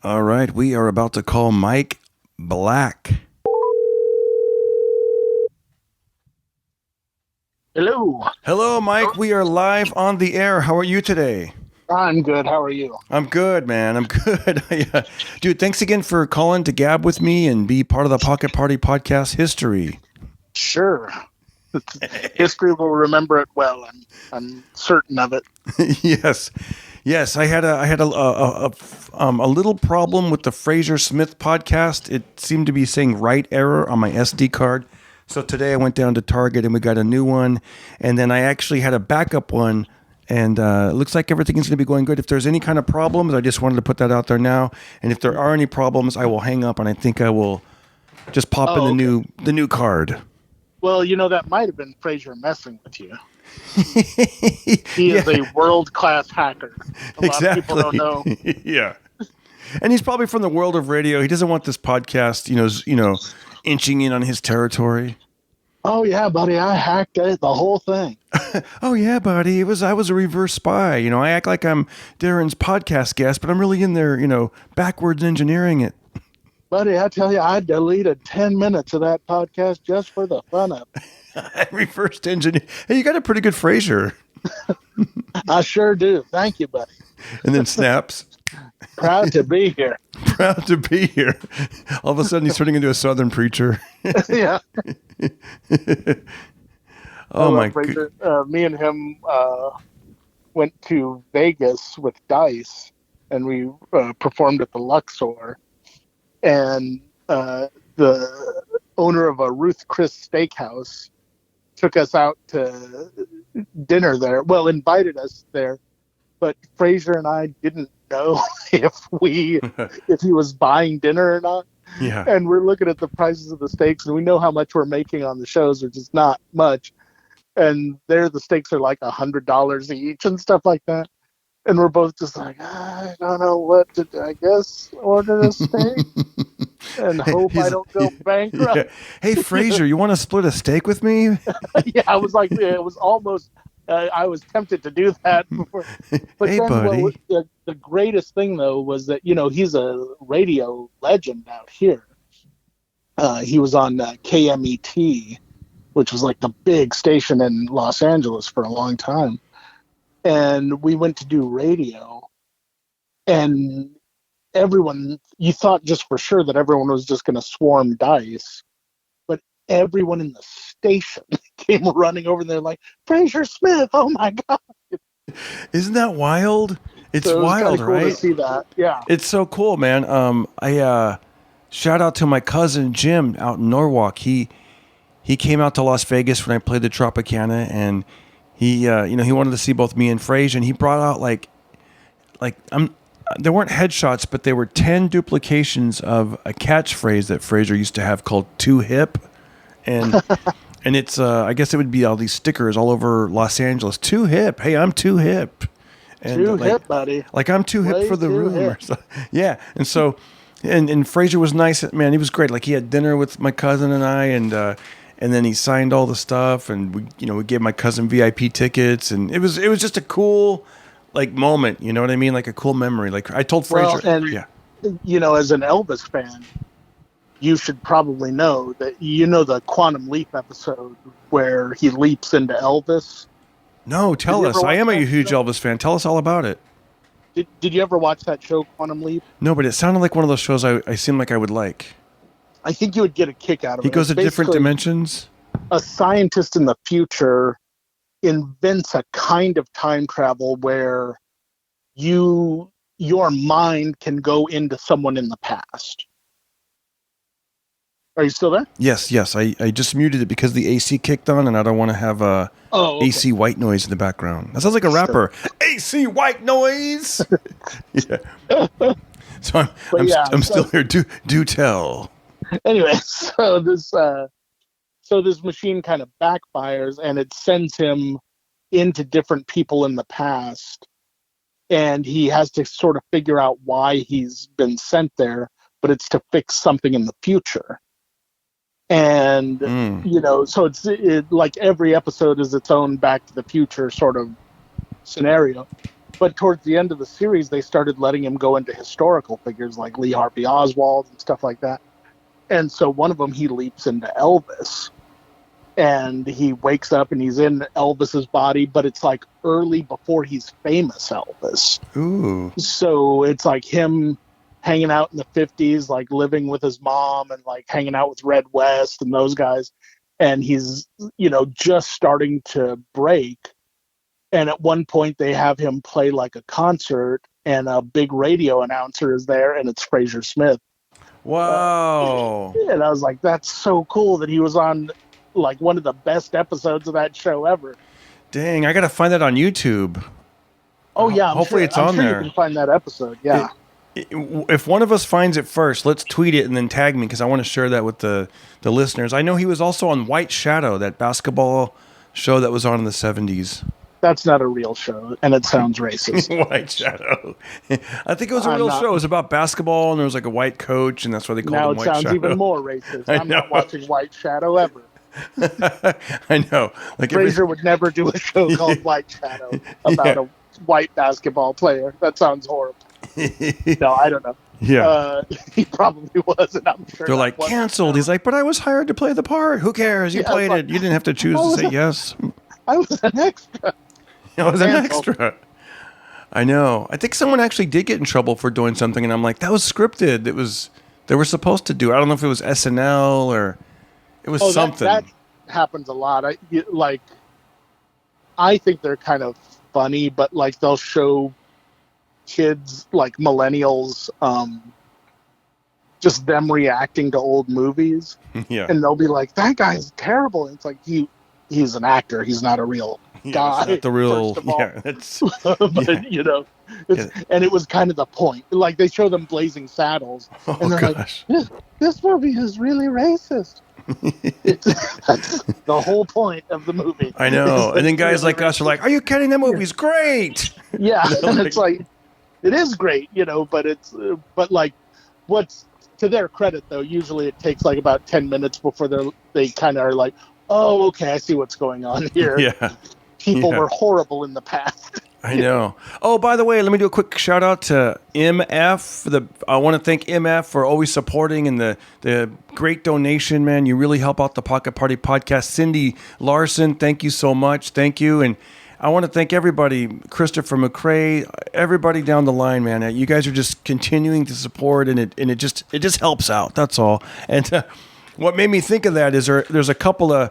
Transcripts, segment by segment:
All right, we are about to call Mike Black. Hello. Hello, Mike. We are live on the air. How are you today? I'm good. How are you? I'm good, man. I'm good. Dude, thanks again for calling to gab with me and be part of the Pocket Party podcast history. Sure. History will remember it well. I'm certain of it. Yes. I had a little problem with the Fraser Smith podcast. It seemed to be saying write error on my SD card. So today I went down to Target and we got a new one. And then I actually had a backup one. And it looks like everything is going to be going good. If there's any kind of problems, I just wanted to put that out there now. And if there are any problems, I will hang up and I think I will just pop in the new card. Well, that might have been Fraser messing with you. He is a world-class hacker. A lot of people don't know. Yeah. And he's probably from the world of radio. He doesn't want this podcast, inching in on his territory. Oh yeah, buddy, I hacked it, the whole thing. Oh yeah, buddy. I was a reverse spy. I act like I'm Darren's podcast guest, but I'm really in there, backwards engineering it. Buddy, I tell you, I deleted 10 minutes of that podcast just for the fun of it. I reversed engineer. Hey, you got a pretty good Fraser. I sure do. Thank you, buddy. And then snaps. Proud to be here. Proud to be here. All of a sudden, he's turning into a Southern preacher. Yeah. Oh my God. Me and him went to Vegas with Dice, and we performed at the Luxor. And the owner of a Ruth Chris Steakhouse took us out to dinner there. Well, invited us there, but Fraser and I didn't know if he was buying dinner or not. Yeah. And we're looking at the prices of the steaks, and we know how much we're making on the shows, which is not much. And there, the steaks are like $100 each and stuff like that. And we're both just like, I don't know what to do. I guess order a steak and hope I don't go bankrupt. Yeah. Hey, Fraser, you want to split a steak with me? Yeah, I was like, it was almost, I was tempted to do that before. But hey, then, buddy. the greatest thing, though, was that, he's a radio legend out here. He was on KMET, which was like the big station in Los Angeles for a long time. And we went to do radio, and you thought just for sure that everyone was just going to swarm Dice, but everyone in the station came running over there like, Fraser Smith, oh my God. Isn't that wild? It's so wild, cool right? To see that. Yeah. It's so cool, man. I shout out to my cousin Jim out in Norwalk. He came out to Las Vegas when I played the Tropicana, and he wanted to see both me and Fraser, and he brought out there weren't headshots, but there were 10 duplications of a catchphrase that Fraser used to have called "Too Hip," and and it's I guess it would be all these stickers all over Los Angeles. Too hip. Hey, I'm too hip. And too hip, buddy. Like I'm too hip for the room. Or so. Yeah, and so and Fraser was nice. Man, he was great. Like he had dinner with my cousin and I, and then he signed all the stuff, and we gave my cousin VIP tickets, and it was just a cool moment. You know what I mean? Like a cool memory. Like I told Fraser, as an Elvis fan, you should probably know that the Quantum Leap episode where he leaps into Elvis. No, tell us. I am a huge Elvis fan. Tell us all about it. Did you ever watch that show, Quantum Leap? No, but it sounded like one of those shows I seem like I would like. I think you would get a kick out of it. He goes to different dimensions. A scientist in the future invents a kind of time travel where your mind can go into someone in the past. Are you still there? Yes. I just muted it because the AC kicked on, and I don't want to have AC white noise in the background. That sounds like a rapper. AC white noise. Yeah. So I'm still here. Do tell. Anyway, so this machine kind of backfires, and it sends him into different people in the past, and he has to sort of figure out why he's been sent there, but it's to fix something in the future. And so it's like every episode is its own Back to the Future sort of scenario. But towards the end of the series, they started letting him go into historical figures like Lee Harvey Oswald and stuff like that. And so one of them, he leaps into Elvis, and he wakes up and he's in Elvis's body, but it's like early before he's famous Elvis. Ooh. So it's like him hanging out in the 50s, like living with his mom and like hanging out with Red West and those guys. And he's, just starting to break. And at one point they have him play like a concert, and a big radio announcer is there, and it's Fraser Smith. Wow. And I was like, that's so cool that he was on like one of the best episodes of that show ever. Dang, I got to find that on YouTube. Oh yeah, hopefully it's I'm on sure there. You can find that episode. Yeah. If one of us finds it first, let's tweet it and then tag me, because I want to share that with the listeners. I know he was also on White Shadow, that basketball show that was on in the 70s. That's not a real show, and it sounds racist. White Shadow. I think it was a real show. It was about basketball, and there was like a white coach, and that's why they called him White Shadow. Now it sounds even more racist. I'm not watching White Shadow ever. I know. Like Fraser would never do a show called White Shadow about a white basketball player. That sounds horrible. No, I don't know. Yeah. He probably was, and I'm sure. They're like, canceled. He's like, but I was hired to play the part. Who cares? You played it. You didn't have to choose to say yes. I was an extra. I was an extra. I know. I think someone actually did get in trouble for doing something, and I'm like, that was scripted. They were supposed to do. I don't know if it was SNL or it was something. That happens a lot. I think they're kind of funny, but like they'll show kids, like millennials, just them reacting to old movies. Yeah. And they'll be like, that guy's terrible. And it's like, he's an actor. He's not a real guy. It's not the real. First of all. Yeah, that's. But and it was kind of the point. Like they show them Blazing Saddles, and they're gosh. like, "This movie is really racist." That's the whole point of the movie. I know. And then guys like us are like, "Are you kidding? That movie's great." Yeah, and it's like, it is great, but like, what's to their credit though? Usually it takes like about 10 minutes before they kind of are like, "Oh, okay, I see what's going on here." Yeah. People were horrible in the past. I know. Oh, by the way, let me do a quick shout out to MF. I want to thank MF for always supporting and the great donation, man. You really help out the Pocket Party podcast. Cindy Larson, thank you so much. Thank you. And I want to thank everybody, Christopher McCrae, everybody down the line, man. You guys are just continuing to support, and it just helps out. That's all. And what made me think of that is there's a couple of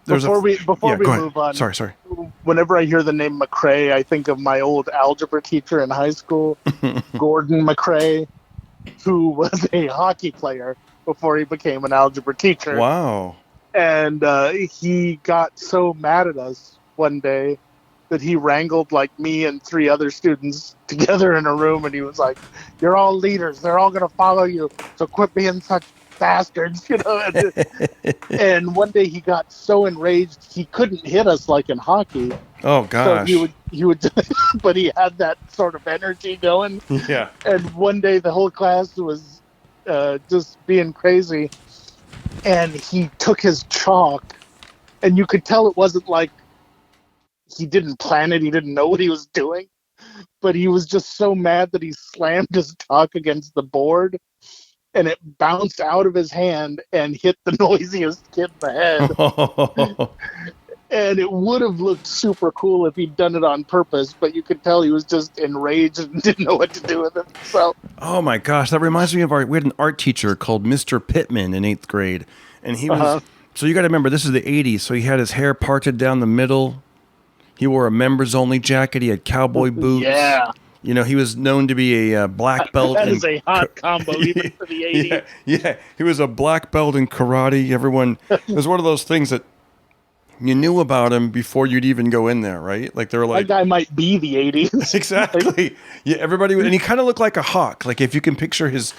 Before we move on, sorry. Whenever I hear the name McCrae, I think of my old algebra teacher in high school, Gordon McCrae, who was a hockey player before he became an algebra teacher. Wow. And he got so mad at us one day that he wrangled like me and 3 other students together in a room, and he was like, "You're all leaders. They're all going to follow you. So quit being such bastards," And one day he got so enraged he couldn't hit us like in hockey. Oh gosh. So he would but he had that sort of energy going. Yeah. And one day the whole class was just being crazy, and he took his chalk, and you could tell it wasn't like he didn't plan it, he didn't know what he was doing, but he was just so mad that he slammed his chalk against the board, and it bounced out of his hand and hit the noisiest kid in the head. And it would have looked super cool if he'd done it on purpose, but you could tell he was just enraged and didn't know what to do with it. So, oh my gosh, that reminds me of we had an art teacher called Mr. Pittman in 8th grade, and he was. So you got to remember, this is the 80s. So he had his hair parted down the middle. He wore a members only jacket. He had cowboy boots. Yeah. He was known to be a black belt. That is a hot combo, even for the 80s. Yeah, he was a black belt in karate. It was one of those things that you knew about him before you'd even go in there, right? Like they were like, that guy might be the 80s. Exactly. Yeah, everybody, and he kind of looked like a hawk. Like if you can picture his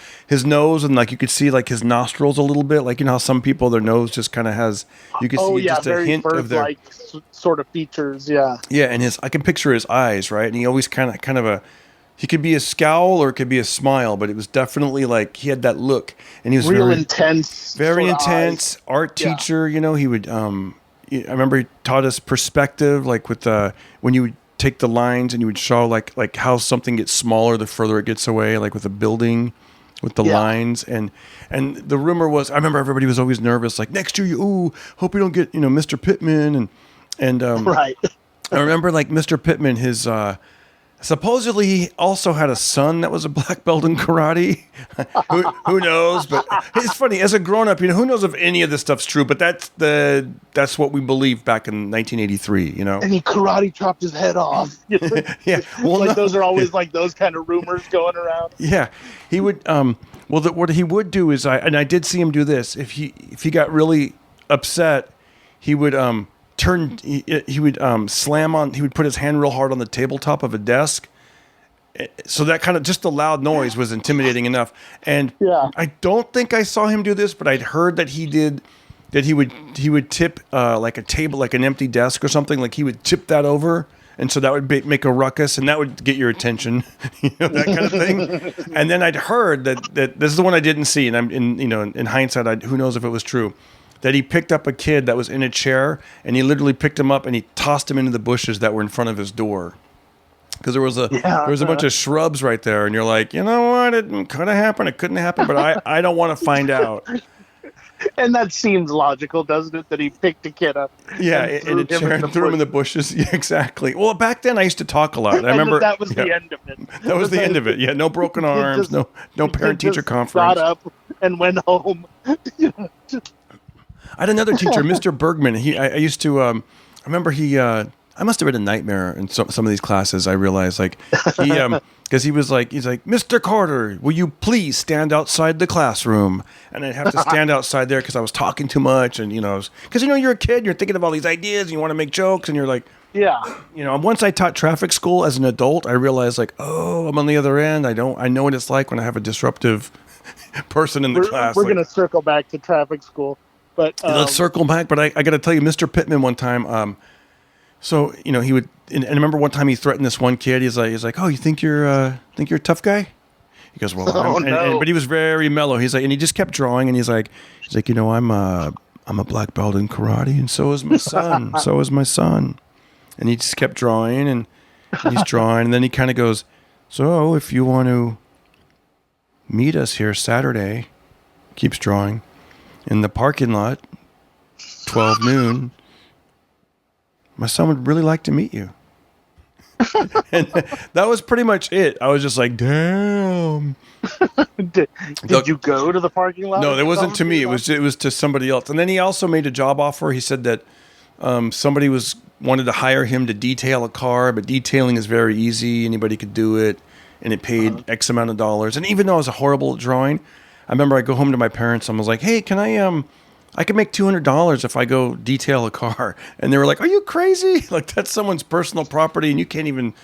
nose, and like you could see like his nostrils a little bit. Like how some people, their nose just kind of has, you can see just a hint of their sort of features. Yeah. Yeah, and I can picture his eyes, right? And he always kind of he could be a scowl or it could be a smile, but it was definitely like he had that look, and he was real intense, very intense eyes. Art teacher. He would. I remember he taught us perspective, like with when you take the lines and you would show like how something gets smaller the further it gets away, like with a building with the lines. And the rumor was, I remember everybody was always nervous, like next year, hope you don't get, Mr. Pittman. And Right. I remember like Mr. Pittman, his, supposedly he also had a son that was a black belt in karate. who knows? But it's funny, as a grown up, who knows if any of this stuff's true? But that's what we believed back in 1983. And he karate chopped his head off. Yeah, well, those are always like those kind of rumors going around. Yeah, he would. What he would do is, I did see him do this. If he got really upset, he would he would slam on. He would put his hand real hard on the tabletop of a desk. So that kind of just the loud noise was intimidating enough. And I don't think I saw him do this, but I'd heard that he did. That he would tip like a table, like an empty desk or something. Like he would tip that over, and so that would make a ruckus, and that would get your attention, that kind of thing. And then I'd heard that this is the one I didn't see, and I'm in hindsight, who knows if it was true. That he picked up a kid that was in a chair, and he literally picked him up and he tossed him into the bushes that were in front of his door. Because there was a bunch of shrubs right there, and you're like, you know what? It could have happened, it couldn't happen, but I don't want to find out. And that seems logical, doesn't it? That he picked a kid up, in a chair and threw him in the bushes. Yeah, exactly. Well, back then I used to talk a lot. I remember that was the end of it. That was the end of it. Yeah, no broken arms, no parent-teacher conference. Got up and went home. I had another teacher, Mr. Bergman. I used to. I remember he. I must have been a nightmare in some of these classes. I realized, like, because he's like, Mr. Carter, will you please stand outside the classroom? And I'd have to stand outside there because I was talking too much, and because you're a kid, you're thinking of all these ideas, and you want to make jokes, and you're like, Once I taught traffic school as an adult, I realized, like, oh, I'm on the other end. I know what it's like when I have a disruptive person in the class. We're gonna circle back to traffic school, but let's circle back. But I got to tell you, Mr. Pittman one time. So he would, and I remember one time he threatened this one kid. He's like, oh, you think you're a tough guy? He goes, well, but he was very mellow. He's like, and he just kept drawing, and he's like, I'm a black belt in karate, and so is my son. So is my son. And he just kept drawing, and he's drawing, and then he kind of goes, so if you want to meet us here Saturday, keeps drawing, in the parking lot, 12 noon. My son would really like to meet you. And that was pretty much it. I was just like, damn. Did you go to the parking lot? No, it wasn't to me. It was to somebody else. And then he also made a job offer. He said that somebody wanted to hire him to detail a car, but detailing is very easy. Anybody could do it. And it paid X amount of dollars. And even though it was a horrible drawing, I remember I go home to my parents and I was like, hey, can I could make $200 if I go detail a car. And they were like, are you crazy? Like, that's someone's personal property and you can't even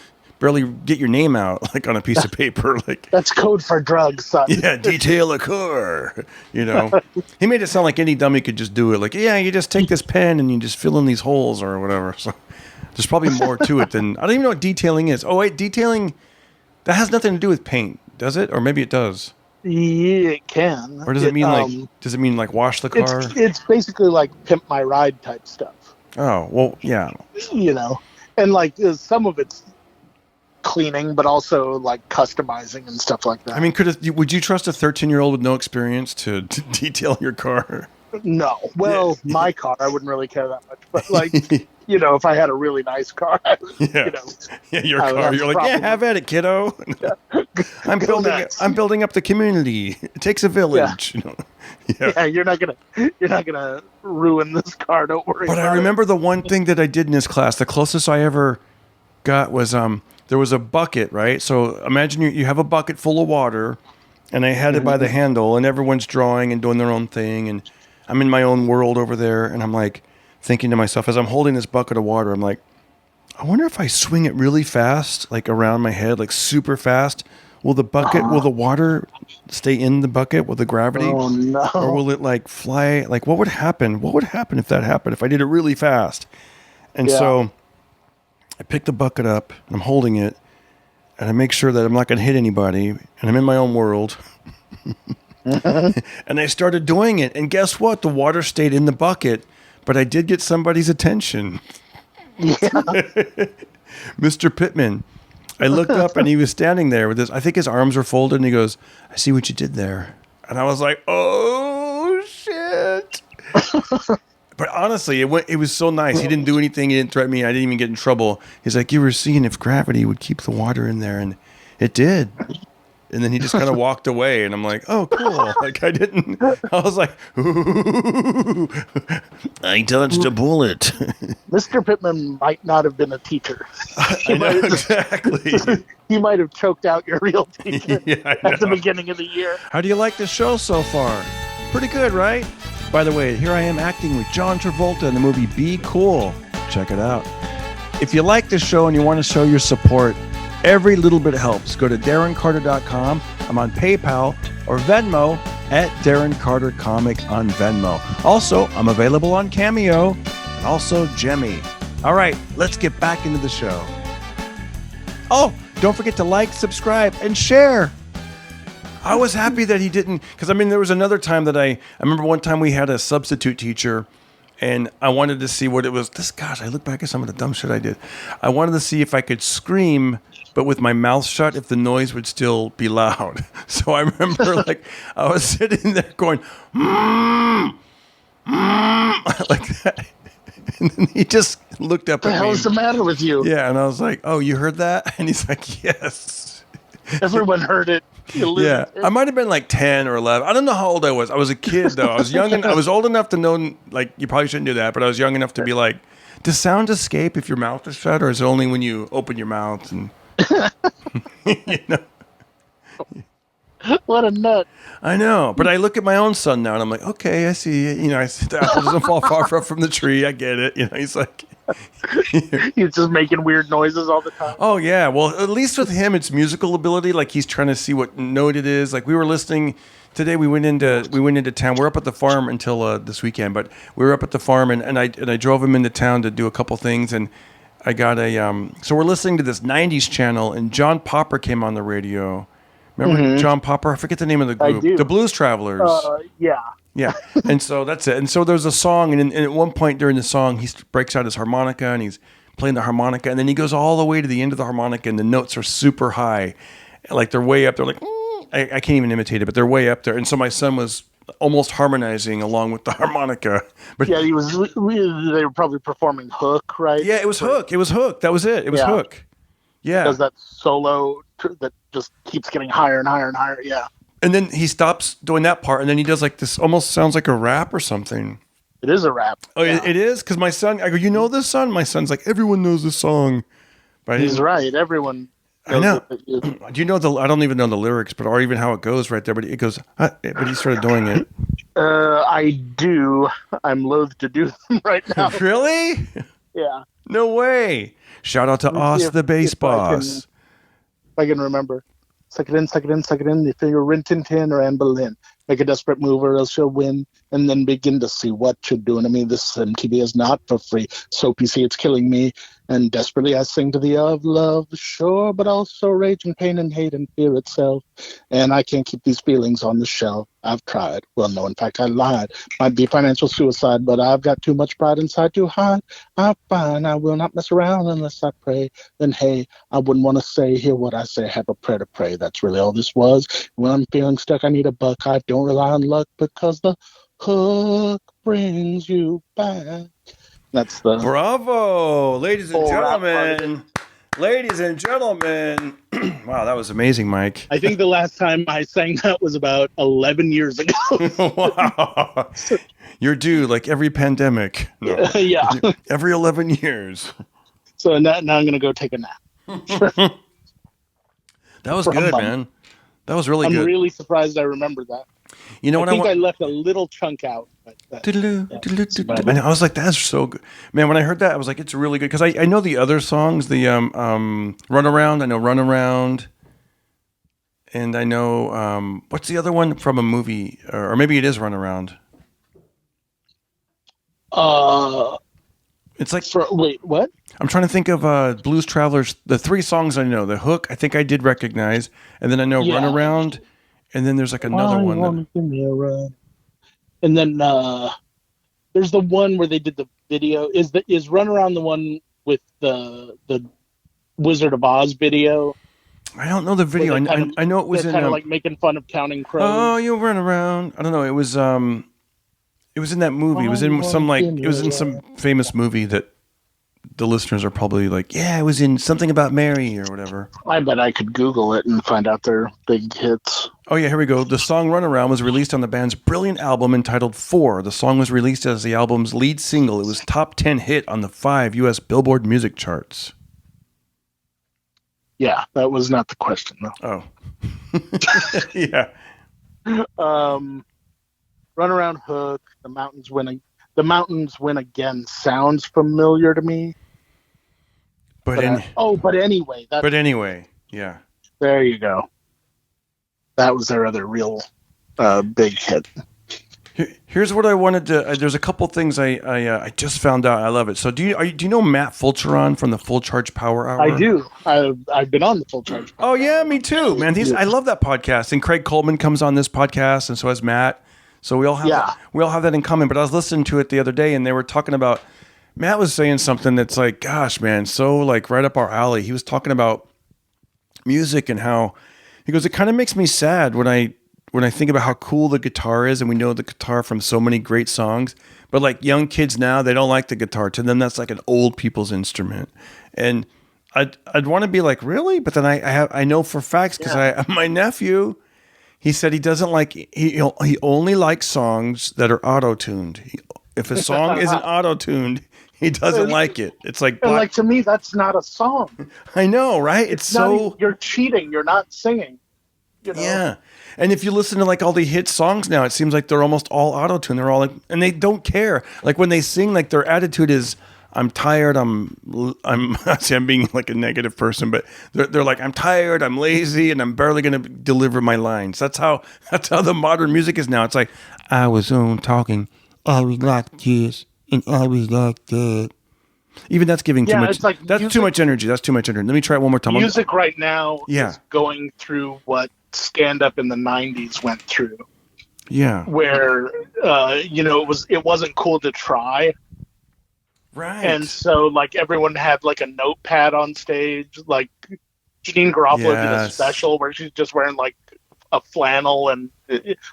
barely get your name out, like, on a piece of paper. Like, that's code for drugs, son. Yeah, detail a car. He made it sound like any dummy could just do it. Like, yeah, you just take this pen and you just fill in these holes or whatever. So there's probably more to it than, I don't even know what detailing is. Oh, wait, detailing, that has nothing to do with paint, does it? Or maybe it does. Yeah, it can. Or does it mean like wash the car? It's basically like pimp my ride type stuff. Oh, well, yeah. And like some of it's cleaning, but also like customizing and stuff like that. I mean, would you trust a 13-year-old with no experience to detail your car? No. Well, my car, I wouldn't really care that much. But like, if I had a really nice car, your car, you're like, have at it, kiddo. I'm building up the community. It takes a village. You're not gonna ruin this car. Don't worry. But I remember the one thing that I did in this class. The closest I ever got was there was a bucket, right? So imagine you have a bucket full of water, and I had it by the handle, and everyone's drawing and doing their own thing, and I'm in my own world over there, and I'm like thinking to myself as I'm holding this bucket of water, I'm like, I wonder if I swing it really fast, like around my head, like super fast, will the water stay in the bucket with the gravity? Oh, no. Or will it like fly? Like, what would happen? What would happen if that happened, if I did it really fast? And so I pick the bucket up, and I'm holding it, and I make sure that I'm not going to hit anybody, and I'm in my own world. And I started doing it, and guess what? The water stayed in the bucket, but I did get somebody's attention. Yeah. Mr. Pittman. I looked up and he was standing there with his, I think his arms were folded, and he goes, I see what you did there. And I was like, oh, shit. But honestly, it was so nice. He didn't do anything. He didn't threaten me. I didn't even get in trouble. He's like, you were seeing if gravity would keep the water in there. And it did. And then he just kind of walked away. And I'm like, oh, cool. Like, I was like, ooh, I touched a bullet. Mr. Pittman might not have been a teacher. I know, exactly. He might have choked out your real teacher Yeah, at the beginning of the year. How do you like the show so far? Pretty good, right? By the way, here I am acting with John Travolta in the movie Be Cool. Check it out. If you like this show and you want to show your support, every little bit helps. Go to DarrenCarter.com. I'm on PayPal or Venmo at Darren Carter Comic on Venmo. Also, I'm available on Cameo and also Jemmy. All right, let's get back into the show. Oh, don't forget to like, subscribe, and share. I was happy that he didn't, because I mean, there was another time that I remember one time we had a substitute teacher, and I wanted to see what it was. Gosh, I look back at some of the dumb shit I did. I wanted to see if I could scream, but with my mouth shut, if the noise would still be loud. So I remember, like, I was sitting there going, like that. And then he just looked up at me. What the hell is the matter with you? Yeah, and I was like, oh, you heard that? And he's like, yes. Everyone heard it. Yeah, I might have been like 10 or 11. I don't know how old I was. I was a kid, though. I was young, and I was old enough to know, like, you probably shouldn't do that, but I was young enough to be like, does sound escape if your mouth is shut, or is it only when you open your mouth? And you know. What a nut. I know, but I look at my own son now, and I'm like, okay, I see it. You know, I see the apple doesn't fall far from the tree. I get it. You know, he's like... He's just making weird noises all the time. Oh, yeah. Well, at least with him, it's musical ability. Like, he's trying to see what note it is. Like, we were listening... Today, we went into town. We're up at the farm until this weekend, but we were up at the farm, and I drove him into town to do a couple things, and I got a... So we're listening to this 90s channel, and John Popper came on the radio. Remember John Popper? I forget the name of the group. I do. The Blues Travelers. Yeah. Yeah. And so that's it. And so there's a song, and at one point during the song, he breaks out his harmonica, and he's playing the harmonica, and then he goes all the way to the end of the harmonica, and the notes are super high. Like, they're way up there. Like, I can't even imitate it, but they're way up there. And so my son was almost harmonizing along with the harmonica. But yeah, they were probably performing Hook, right? Yeah, it was Hook. It was Hook. That was it. It was Hook. Yeah. Does that solo that just keeps getting higher and higher and higher. Yeah. And then he stops doing that part, and then he does like this, almost sounds like a rap or something. It is a rap. Oh, yeah. It is? Because my son, I go, you know this song? My son's like, everyone knows this song. But he's right. Everyone knows. I know. Do you know I don't even know the lyrics, or even how it goes right there, but it goes, but he started doing it. I do. I'm loath to do them right now. Really? Yeah. No way. Shout out to Aaaand, the bass boss. If I can remember. Suck it in, suck it in, suck it in. If you're Rin Tin Tin or Anne Boleyn, make a desperate move or else you'll win. And then begin to see what you're doing. I mean, this MTV is not for free. So PC, it's killing me. And desperately I sing to the of love, sure, but also rage and pain and hate and fear itself. And I can't keep these feelings on the shelf. I've tried. Well, no, in fact, I lied. Might be financial suicide, but I've got too much pride inside to hide. I'm fine. I will not mess around unless I pray. Then, hey, I wouldn't want to say, hear what I say, have a prayer to pray. That's really all this was. When I'm feeling stuck, I need a buck. I don't rely on luck because the hook brings you back. That's the bravo, ladies and gentlemen. Ladies and gentlemen. Wow, that was amazing, Mike. I think the last time I sang that was about 11 years ago. Wow. You're due like every pandemic. No. Yeah. Every 11 years. So now I'm going to go take a nap. That was good, man. That was really good. I'm really surprised I remember that. You know what? I left a little chunk out. And I was like, that's so good. Man, when I heard that, I was like, it's really good. Because I know the other songs, the Run Around. I know Run Around. And I know, what's the other one from a movie? Or maybe it is Run Around. It's like... wait, what? I'm trying to think of Blues Travelers. The three songs I know. The Hook, I think I did recognize. And then I know Run Around. And then there's like another one. And then there's the one where they did the video. Is Run Around the one with the Wizard of Oz video I don't know the where video. I know it they're was in kind of like making fun of counting Oh, crows. you run around. I don't know. It was in that movie. It was in some it was in some famous movie that the listeners are probably like, yeah, it was in something about Mary or whatever. I bet I could Google it and find out their big hits. Oh yeah, here we go. The song "Runaround" was released on the band's brilliant album entitled "4." The song was released as the album's lead single. It was top 10 hit on the 5 U.S. Billboard music charts. Yeah, that was not the question though. Oh, yeah. Run Around Hook, The Mountains Win. The Mountains Win Again sounds familiar to me. But anyway, yeah. There you go. That was their other real big hit. Here's what I wanted to. There's a couple things I just found out. I love it. So do you know Matt Fulcheron from the Full Charge Power Hour? I do. I've been on the Full Charge Power Hour. Yeah, me too, man. I love that podcast. And Craig Coleman comes on this podcast, and so has Matt. So we all have that in common. But I was listening to it the other day, and they were talking about. Matt was saying something that's like, gosh, man, so like right up our alley. He was talking about music and how he goes. It kind of makes me sad when I think about how cool the guitar is, and we know the guitar from so many great songs, but like young kids now, they don't like the guitar. To them, that's like an old people's instrument. And I'd want to be like, really? But then I know for facts because my nephew, he said he doesn't like, he only likes songs that are auto-tuned. If a song isn't auto-tuned, he doesn't like it. It's like, and like to me, that's not a song. I know, right? It's so you're cheating. You're not singing. You know? Yeah. And if you listen to like all the hit songs now, it seems like they're almost all auto-tune. They're all like, and they don't care. Like when they sing, like their attitude is, I'm tired. I'm see, I'm being like a negative person, but they're like, I'm tired. I'm lazy, and I'm barely going to deliver my lines. That's how the modern music is now. It's like, I was talking. I was like this, and I was like that. Even that's giving too much. It's like that's too much energy. That's too much energy. Let me try it one more time. Music right now is going through what stand-up in the 90s went through. Yeah. Where it wasn't cool to try. Right. And so like everyone had like a notepad on stage. Like Janine Garofalo did a special where she's just wearing like a flannel and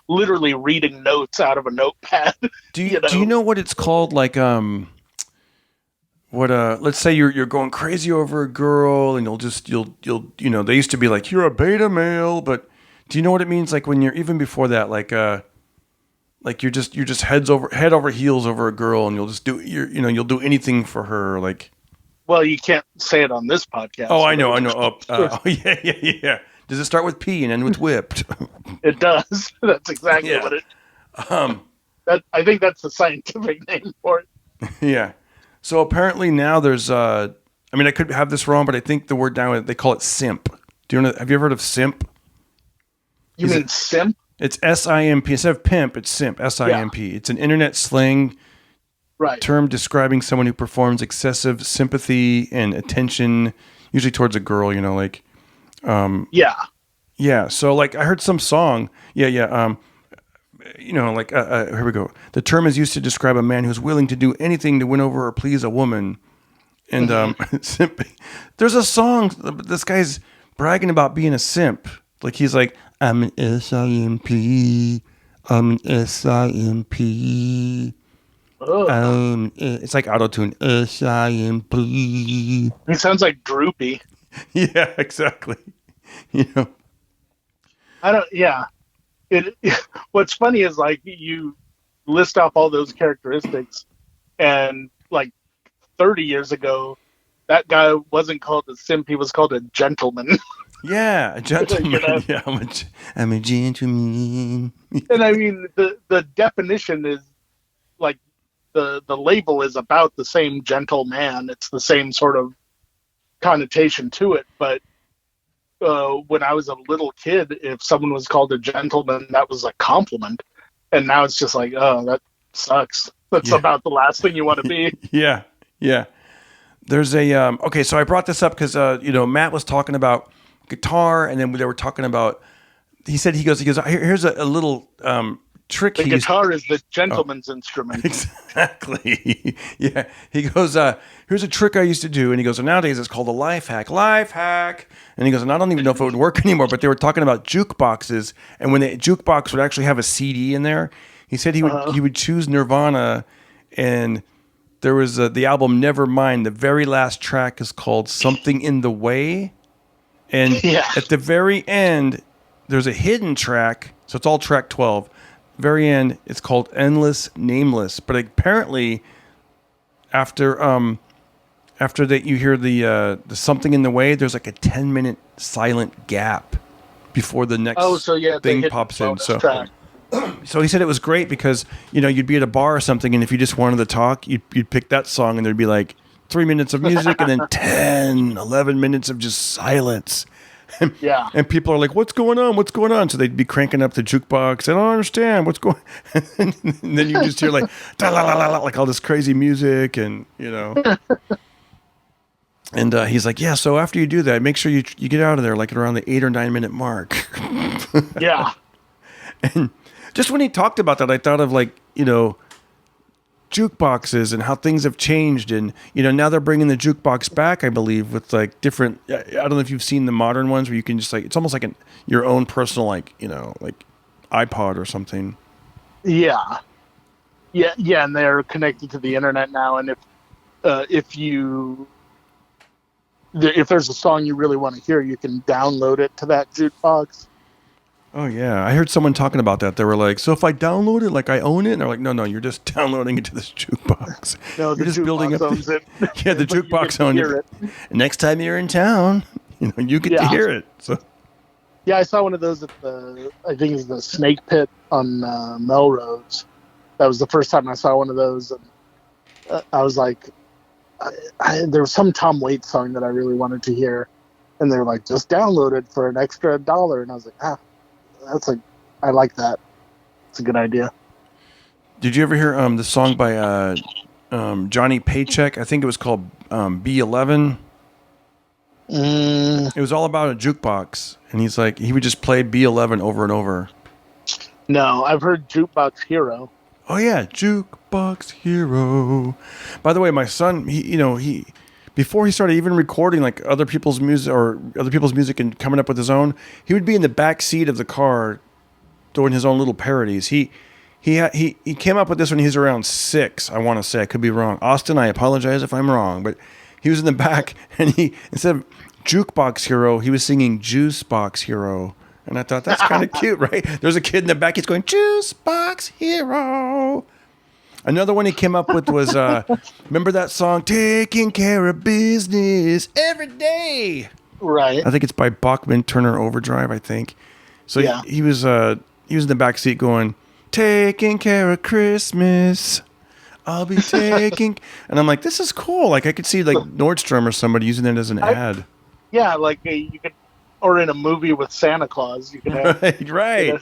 literally reading notes out of a notepad. Do you know what it's called? Like let's say you're going crazy over a girl and you'll they used to be like, you're a beta male, but do you know what it means? Like when you're even before that, like you're just head over heels over a girl, and you'll just you'll do anything for her. Like, well, you can't say it on this podcast. Oh, I know. Yeah. Does it start with P and end with whipped? It does. That's exactly what it. I think that's the scientific name for it. Yeah. So apparently now there's I could have this wrong, but I think the word now they call it simp. Have you ever heard of simp? You mean simp? It's SIMP. Instead of pimp, it's simp. SIMP. Yeah. It's an internet slang term describing someone who performs excessive sympathy and attention, usually towards a girl, like yeah. So like I heard some song. Yeah. Here we go. The term is used to describe a man who's willing to do anything to win over or please a woman. And there's a song. This guy's bragging about being a simp. Like he's like, I'm an SIMP. I'm an SIMP. It's like auto-tune. SIMP. It sounds like droopy. Yeah, exactly. I don't. Yeah. What's funny is like you list off all those characteristics, and like 30 years ago, that guy wasn't called a simp; he was called a gentleman. Yeah, a gentleman. Yeah, I'm a gentleman. And I mean, the definition is like the label is about the same gentleman. It's the same sort of connotation to it, but. When I was a little kid, if someone was called a gentleman, that was a compliment. And now it's just like, oh, that sucks. That's about the last thing you want to be. Yeah. There's a, okay, so I brought this up because, Matt was talking about guitar, and then they were talking about, he goes, here's a little trick The he used. guitar is the Oh, gentleman's instrument. exactly. Yeah. He goes, here's a trick I used to do. And he goes, "So nowadays it's called a life hack. Life hack." And he goes, and I don't even know if it would work anymore, but they were talking about jukeboxes. And when the jukebox would actually have a CD in there, he said Uh, he would choose Nirvana, and there was the album Nevermind. The very last track is called Something in the Way. And yeah. at the very end, there's a hidden track. So it's all track 12. Very end, it's called Endless Nameless. But apparently, after that, you hear the Something in the Way. There's like a 10-minute silent gap before the next Oh, so yeah, thing the pops in. bonus track. So he said it was great because you'd be at a bar or something, and if you just wanted to talk, you'd pick that song, and there'd be like 3 minutes of music, and then 10, 11 minutes of just silence. Yeah. And people are like, "What's going on? What's going on?" So they'd be cranking up the jukebox. I don't understand what's going. And then you just hear like, da, la, la, la, la, like all this crazy music, and And he's like, "Yeah. So after you do that, make sure you get out of there like at around the 8 or 9 minute mark." Yeah. And just when he talked about that, I thought of like jukeboxes and how things have changed, and now they're bringing the jukebox back, I believe, with like different. I don't know if you've seen the modern ones where you can just like it's almost like your own personal like iPod or something. Yeah. Yeah. Yeah. And they're connected to the internet now. And if there's a song you really want to hear, you can download it to that jukebox. Oh yeah, I heard someone talking about that. They were like, "So if I download it, like I own it?" And they're like, "No, you're just downloading it to this jukebox. No, You're the just jukebox building up owns it. Yeah, the But you jukebox get to owns hear it. Next time you're in town, you get to Yeah. hear it." So Yeah, I saw one of those at I think it's the Snake Pit on Melrose. That was the first time I saw one of those. And I was like, there was some Tom Waits song that I really wanted to hear. And they were like, just download it for an extra $1. And I was like, I like that. It's a good idea. did you ever hear the song by Johnny Paycheck? I think it was called B11. Mm, It was all about a jukebox, and he would just play B11 over and over. no, I've heard Jukebox Hero. Oh yeah, Jukebox Hero. By the way, my son, he before he started even recording like other people's music and coming up with his own, he would be in the back seat of the car doing his own little parodies. He came up with this when he was around 6. I want to say, I could be wrong. Austin, I apologize if I'm wrong, but he was in the back, and he, instead of Jukebox Hero, he was singing Juice Box Hero. And I thought, that's kind of cute, right? There's a kid in the back, he's going, Juice Box Hero. Another one he came up with was, remember that song, Taking Care of Business Every Day? Right. I think it's by Bachman Turner Overdrive, I think. So Yeah. he was in the back seat going, Taking Care of Christmas. I'll be taking, and I'm like, this is cool. Like I could see like Nordstrom or somebody using it as an ad. Yeah, like you could, or in a movie with Santa Claus, you could have. Right.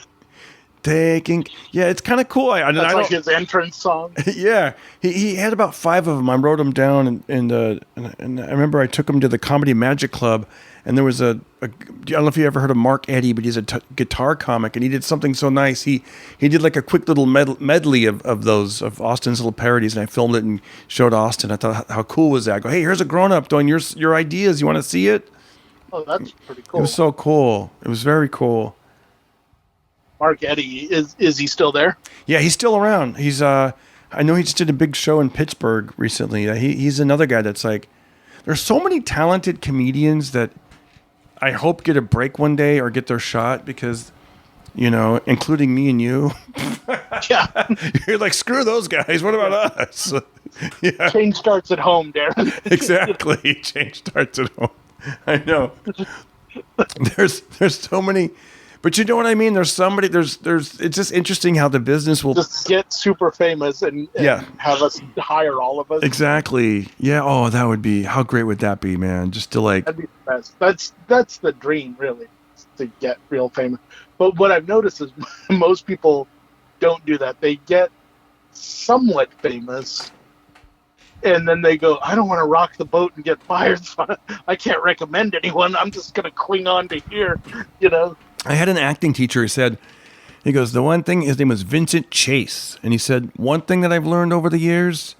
Taking, yeah, it's kind of cool. I That's don't, like his entrance song. yeah, he had about 5 of them. I wrote them down, and I remember I took him to the Comedy Magic Club, and there was I don't know if you ever heard of Mark Eddy, but he's a guitar comic, and he did something so nice. He did like a quick little medley of Austin's little parodies, and I filmed it and showed Austin. I thought, how cool was that? I go, hey, here's a grown up doing your ideas. You want to see it? Oh, that's pretty cool. It was so cool. It was very cool. Mark Eddy, is he still there? Yeah, he's still around. He's I know he just did a big show in Pittsburgh recently. He's another guy that's like, there's so many talented comedians that I hope get a break one day or get their shot because, including me and you. Yeah. You're like, screw those guys. What about us? Yeah. Change starts at home, Darren. Exactly. Change starts at home. I know. There's so many. But you know what I mean? There's it's just interesting how the business will Just get super famous and have us hire all of us. Exactly. Yeah. Oh, that would be, how great would that be, man? Just to like, That'd be the best. That's the dream, really, to get real famous. But what I've noticed is most people don't do that. They get somewhat famous, and then they go, I don't want to rock the boat and get fired. So I can't recommend anyone. I'm just going to cling on to here, I had an acting teacher who said, He goes, the one thing, his name was Vincent Chase. And he said, one thing that I've learned over the years,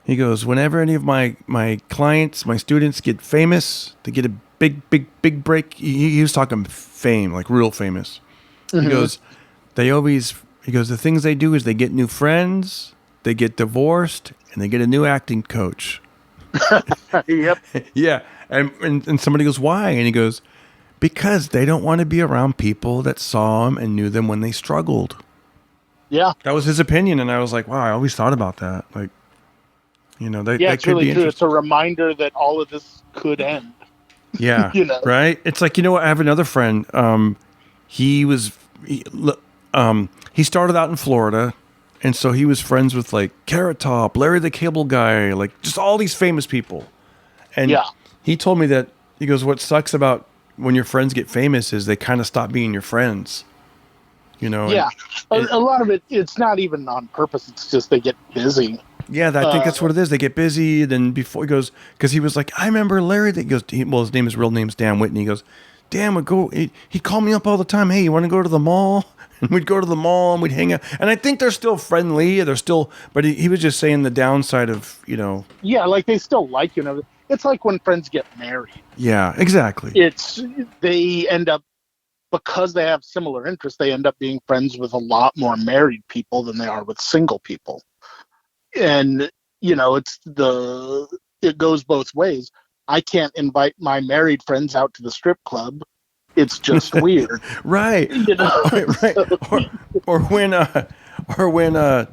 he goes, whenever any of my clients, my students get famous, they get a big break. He was talking fame, like real famous. He goes, he goes, the things they do is they get new friends, they get divorced, and they get a new acting coach. Yep. Yeah. And somebody goes, why? And he goes, because they don't want to be around people that saw them and knew them when they struggled. Yeah. That was his opinion. And I was like, wow, I always thought about that. Like, you know, that It's could really be true. interesting. It's a reminder that all of this could end. Yeah. You know? Right? It's like, you know what? I have another friend. He started out in Florida. And so he was friends with like Carrot Top, Larry the Cable Guy, like just all these famous people. And he told me that, he goes, what sucks about when your friends get famous is they kind of stop being your friends. You know? Yeah. A lot of it, it's not even on purpose. It's just they get busy. Yeah, I think that's what it is. They get busy. Then before he goes, because he was like, I remember Larry. That goes, his real name's Dan Whitney. He goes, Dan would go. He called me up all the time. Hey, you want to go to the mall? And we'd go to the mall and we'd hang out. And I think they're still friendly. They're still, but he was just saying the downside of, you know. Yeah, like they still like you. Know, it's like when friends get married. Yeah, exactly. They end up, because they have similar interests, they end up being friends with a lot more married people than they are with single people. And, you know, it goes both ways. I can't invite my married friends out to the strip club. It's just weird. Right. You know? Right. Or when I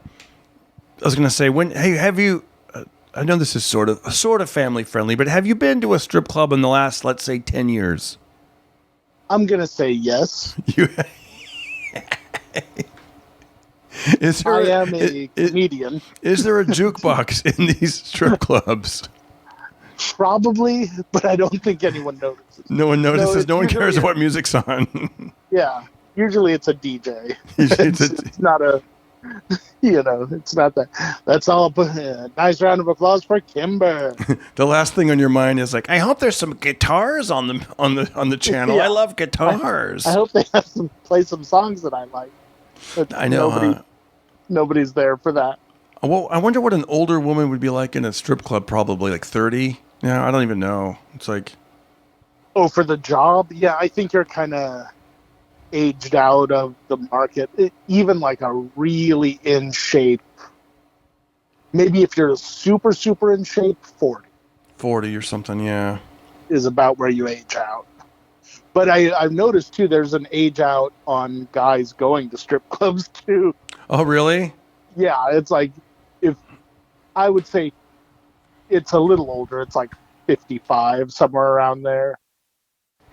was going to say, hey, have you, I know this is sort of family friendly, but have you been to a strip club in the last, let's say, 10 years? I'm going to say yes. I am a comedian. Is there a jukebox in these strip clubs? Probably, but I don't think anyone notices. No one notices. No one cares what music's on. Yeah. Usually it's a DJ. It's not a, you know, it's not that. That's all. Nice round of applause for Kimber. The last thing on your mind is like, I hope there's some guitars on the channel. Yeah. I love guitars. I hope they have play some songs that I like. But I know. Nobody's there for that. Well, I wonder what an older woman would be like in a strip club. Probably like 30. Yeah, I don't even know. It's like, oh, for the job? Yeah, I think you're kind of aged out of the market. Even like a really in shape, maybe if you're super, super in shape, 40. 40 or something, yeah. Is about where you age out. But I've noticed, too, there's an age out on guys going to strip clubs, too. Oh, really? Yeah, it's like, if I would say it's a little older, it's like 55, somewhere around there.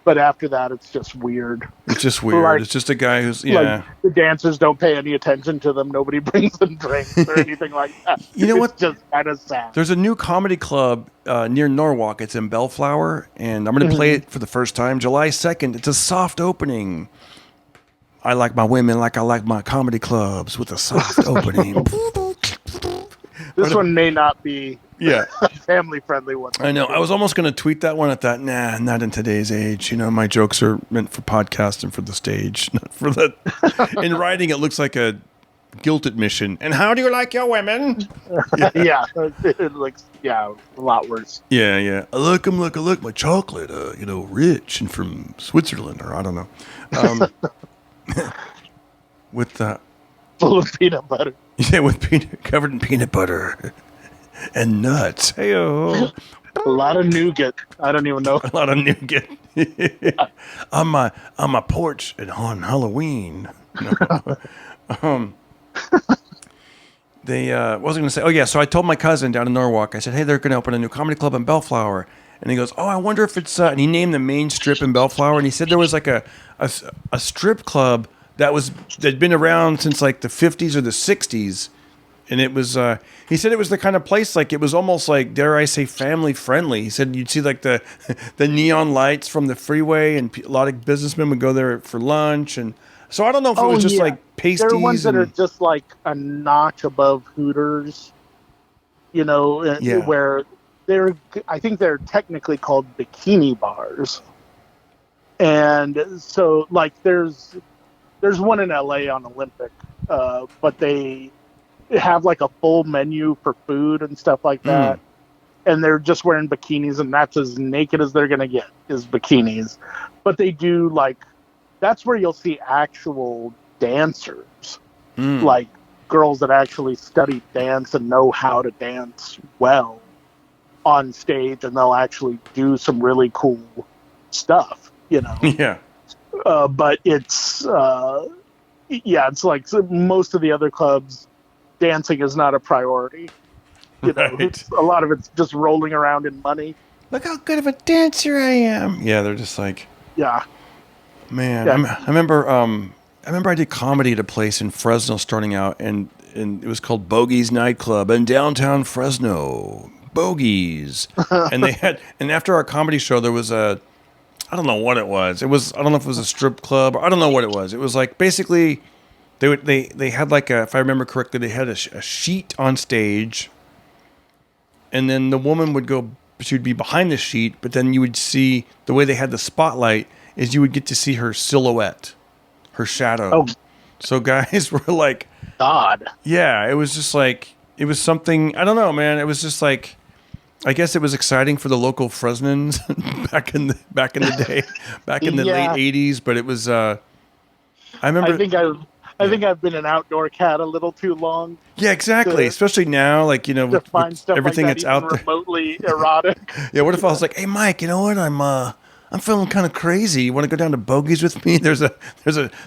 But after that, it's just weird. It's just weird. Like, it's just a guy who's, yeah. Like, the dancers don't pay any attention to them. Nobody brings them drinks or anything like that. You know what? It's just kind of sad. There's a new comedy club near Norwalk. It's in Bellflower, and I'm going to play it for the first time. July 2nd. It's a soft opening. I like my women like I like my comedy clubs with a soft opening. This one may not be a family-friendly one. I know. I was almost going to tweet that one. I thought, nah, not in today's age. You know, my jokes are meant for podcast and for the stage, not for the. In writing, it looks like a guilt admission. And how do you like your women? Yeah, it looks a lot worse. Yeah. I like my chocolate. Rich and from Switzerland, or I don't know. With full of peanut butter. Yeah, covered in peanut butter and nuts. Hey-o. A lot of nougat. I don't even know. A lot of nougat on my porch on Halloween. No. They what was I going to say? Oh yeah, so I told my cousin down in Norwalk. I said, hey, they're going to open a new comedy club in Bellflower. And he goes, oh, I wonder if it's. And he named the main strip in Bellflower, and he said there was like a strip club that'd been around since like the 50s or the 60s, and it was. He said it was the kind of place like it was almost like, dare I say, family friendly. He said you'd see like the neon lights from the freeway, and a lot of businessmen would go there for lunch. And so I don't know if it was just like pasties. There are ones that are just like a notch above Hooters, where. I think they're technically called bikini bars. And so, like, there's There's one in LA on Olympic, but they have like a full menu for food and stuff like Mm. that. And they're just wearing bikinis, and that's as naked as they're gonna get is bikinis. But they do like that's where you'll see actual dancers, Mm. like girls that actually study dance and know how to dance well on stage, and they'll actually do some really cool stuff, you know. Yeah. But it's like most of the other clubs, dancing is not a priority. You know, Right. a lot of it's just rolling around in money. Look how good of a dancer I am. Yeah, they're just like, Yeah, man. yeah. I remember. I remember I did comedy at a place in Fresno starting out, and it was called Bogey's Nightclub in downtown Fresno. Bogies, and after our comedy show there was I don't know what it was. I don't know if it was a strip club or I don't know what it was. It was like basically they had like if I remember correctly, they had a sheet on stage, and then the woman would go. She would be behind the sheet, but then you would see the way they had the spotlight is you would get to see her silhouette, her shadow. Oh So guys were like, God. yeah, it was just like it was something. I don't know, man. It was just like. I guess it was exciting for the local Fresnans back in the day, back in the Yeah. late '80s. But it was. I remember. I think I've been an outdoor cat a little too long Yeah, exactly. to, Especially now, like to find with stuff everything like that that's even out there. remotely erotic. Yeah. What if I was like, "Hey, Mike, you know what? I'm feeling kind of crazy. You want to go down to Bogies with me? There's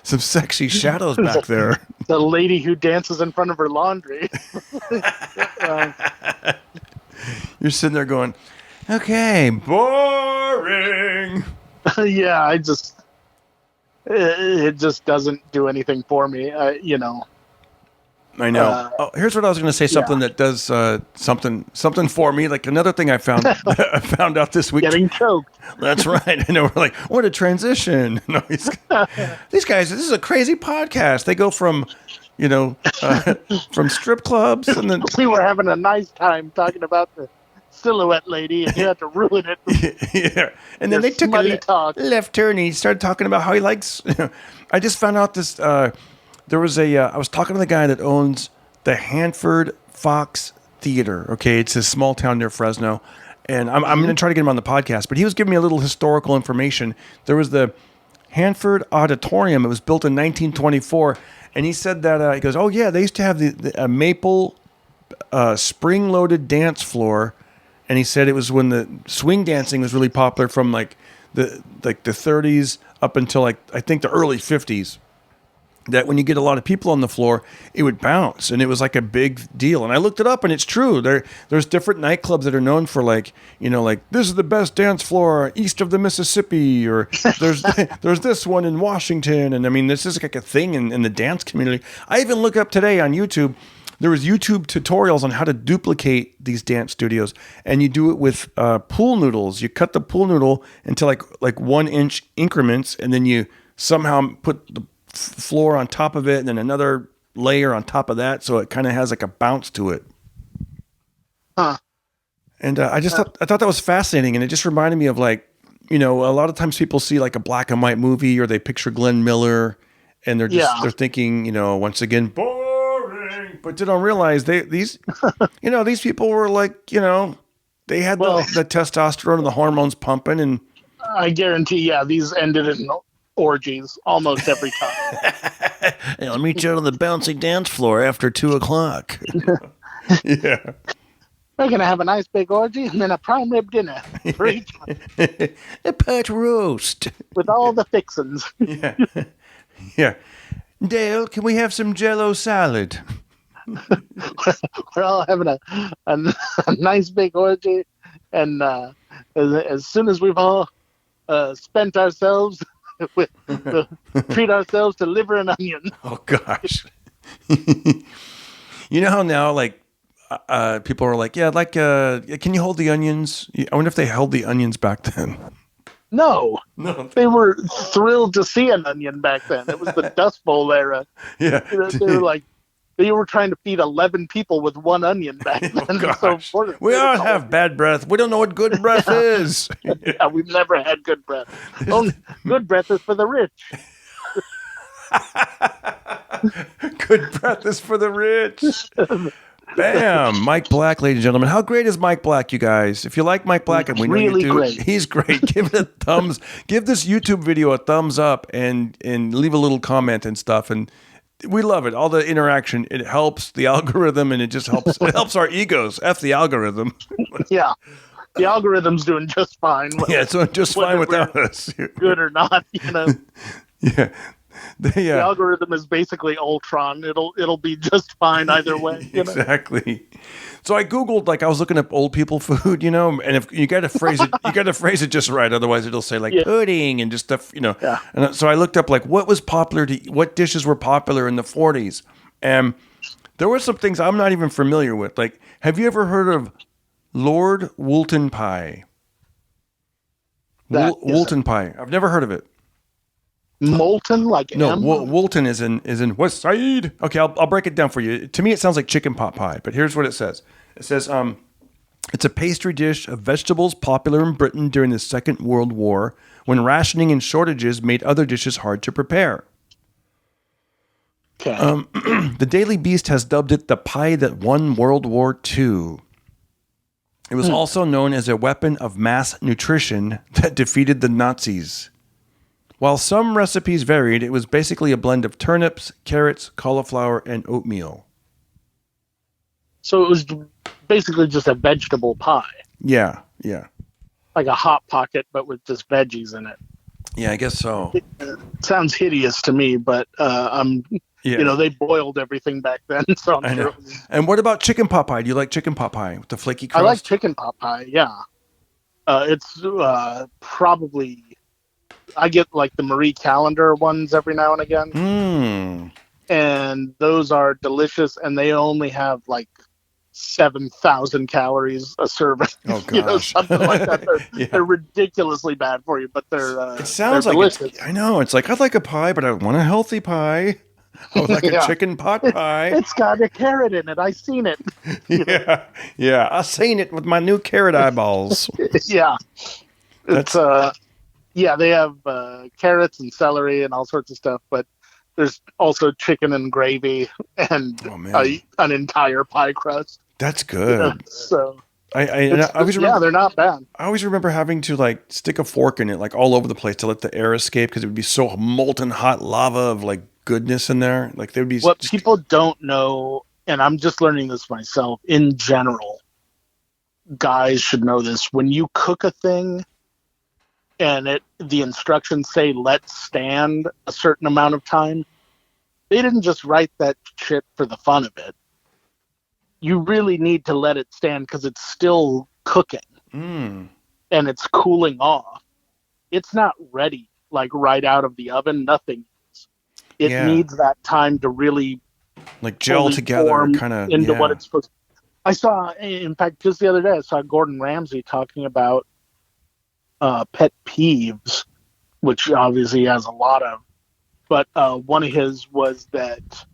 some sexy shadows back there." The lady who dances in front of her laundry. You're sitting there going, "Okay, boring." Yeah, it just doesn't do anything for me. You know. I know. Here's what I was going to say. Something that does something for me. Like another thing I found I found out this week. Getting choked. That's right. I know. We're like, what a transition. No, these guys. This is a crazy podcast. They go from, from strip clubs and then We were having a nice time talking about the silhouette lady, and you had to ruin it. yeah. And then Your they took smutty talk. left turn. And he started talking about how he likes. I just found out this. There was I was talking to the guy that owns the Hanford Fox Theater. Okay, it's a small town near Fresno, and I'm going to try to get him on the podcast. But he was giving me a little historical information. There was the Hanford Auditorium. It was built in 1924, and he said that he goes, "Oh yeah, they used to have the maple spring-loaded dance floor." And he said it was when the swing dancing was really popular from like the 30s up until like I think the early 50s. That when you get a lot of people on the floor, it would bounce, and it was like a big deal. And I looked it up, and it's true. There's different nightclubs that are known for like this is the best dance floor east of the Mississippi, or there's this one in Washington, and I mean this is like a thing in the dance community. I even look up today on YouTube. There was YouTube tutorials on how to duplicate these dance studios, and you do it with pool noodles. You cut the pool noodle into like 1 inch increments, and then you somehow put the floor on top of it and then another layer on top of that, so it kind of has like a bounce to it. And I thought that was fascinating, and it just reminded me of like a lot of times people see like a black and white movie or they picture Glenn Miller and they're thinking once again boring, but they don't realize these people were like they had the testosterone and the hormones pumping, and I guarantee these ended in orgies almost every time. Hey, I'll meet you out on the bouncy dance floor after 2:00. Yeah. We're going to have a nice big orgy and then a prime rib dinner. A pot roast. With all the fixins. Yeah. Yeah. Dale, can we have some Jell-O salad? We're all having a nice big orgy. And as soon as we've all spent ourselves, treat ourselves to liver and onion. Oh, gosh. You know how now, like, people are like, yeah, like, can you hold the onions? I wonder if they held the onions back then. No. They were thrilled to see an onion back then. It was the Dust Bowl era. Yeah. They were like, they were trying to feed 11 people with one onion back then. Oh, so we all have bad breath. We don't know what good breath is. Yeah, we've never had good breath. Only good breath is for the rich. Good breath is for the rich. Bam, Mike Black, ladies and gentlemen. How great is Mike Black, you guys? If you like Mike Black, and we know Really you do, great. he's great. Give it a thumbs. Give this YouTube video a thumbs up, and leave a little comment and stuff. And we love it. All the interaction. It helps the algorithm, and it just helps. It helps our egos. F the algorithm. Yeah. The algorithm's doing just fine. Yeah, it's doing just fine without us. Good or not, you know. Yeah. The algorithm is basically Ultron. It'll be just fine either way. You know? Exactly. So I Googled, like, I was looking up old people food, you know, and if you got to phrase it just right, otherwise it'll say like pudding and just stuff, you know. Yeah. And so I looked up like what dishes were popular in the 40s, and there were some things I'm not even familiar with. Like, have you ever heard of Lord Woolton pie? Woolton pie. I've never heard of it. Molten, like no, Woolton is in West Side. Okay, I'll break it down for you. To me, it sounds like chicken pot pie, but here's what it says. It says it's a pastry dish of vegetables popular in Britain during the Second World War, when rationing and shortages made other dishes hard to prepare. Okay. The Daily Beast has dubbed it the pie that won World War II. It was also known as a weapon of mass nutrition that defeated the Nazis. While some recipes varied, it was basically a blend of turnips, carrots, cauliflower, and oatmeal. So it was basically just a vegetable pie. Yeah. Like a Hot Pocket, but with just veggies in it. Yeah, I guess so. It sounds hideous to me, but you know, they boiled everything back then. So I'm sure. And what about chicken pot pie? Do you like chicken pot pie with the flaky crust? I like chicken pot pie, yeah. It's probably... I get like the Marie Callender ones every now and again. And those are delicious, and they only have like 7,000 calories a serving. Oh gosh. You know, something like that. They're ridiculously bad for you, but they're it sounds they're like delicious. I know. It's like, I'd like a pie, but I want a healthy pie. I would like a chicken pot pie. It's got a carrot in it. I seen it. Yeah. I seen it with my new carrot eyeballs. Yeah. It's yeah, they have carrots and celery and all sorts of stuff, but there's also chicken and gravy and an entire pie crust. That's good. You know, so I always remember, they're not bad. I always remember having to like stick a fork in it like all over the place to let the air escape, because it would be so molten hot lava of like goodness in there. Like there would be what people don't know, and I'm just learning this myself. In general, guys should know this: when you cook a thing, and the instructions say let stand a certain amount of time, they didn't just write that shit for the fun of it. You really need to let it stand because it's still cooking and it's cooling off. It's not ready like right out of the oven. Nothing is. It needs that time to really like gel together, kind of into what it's supposed to. I saw, in fact, just the other day, I saw Gordon Ramsay talking about pet peeves, which obviously he has a lot of, but one of his was that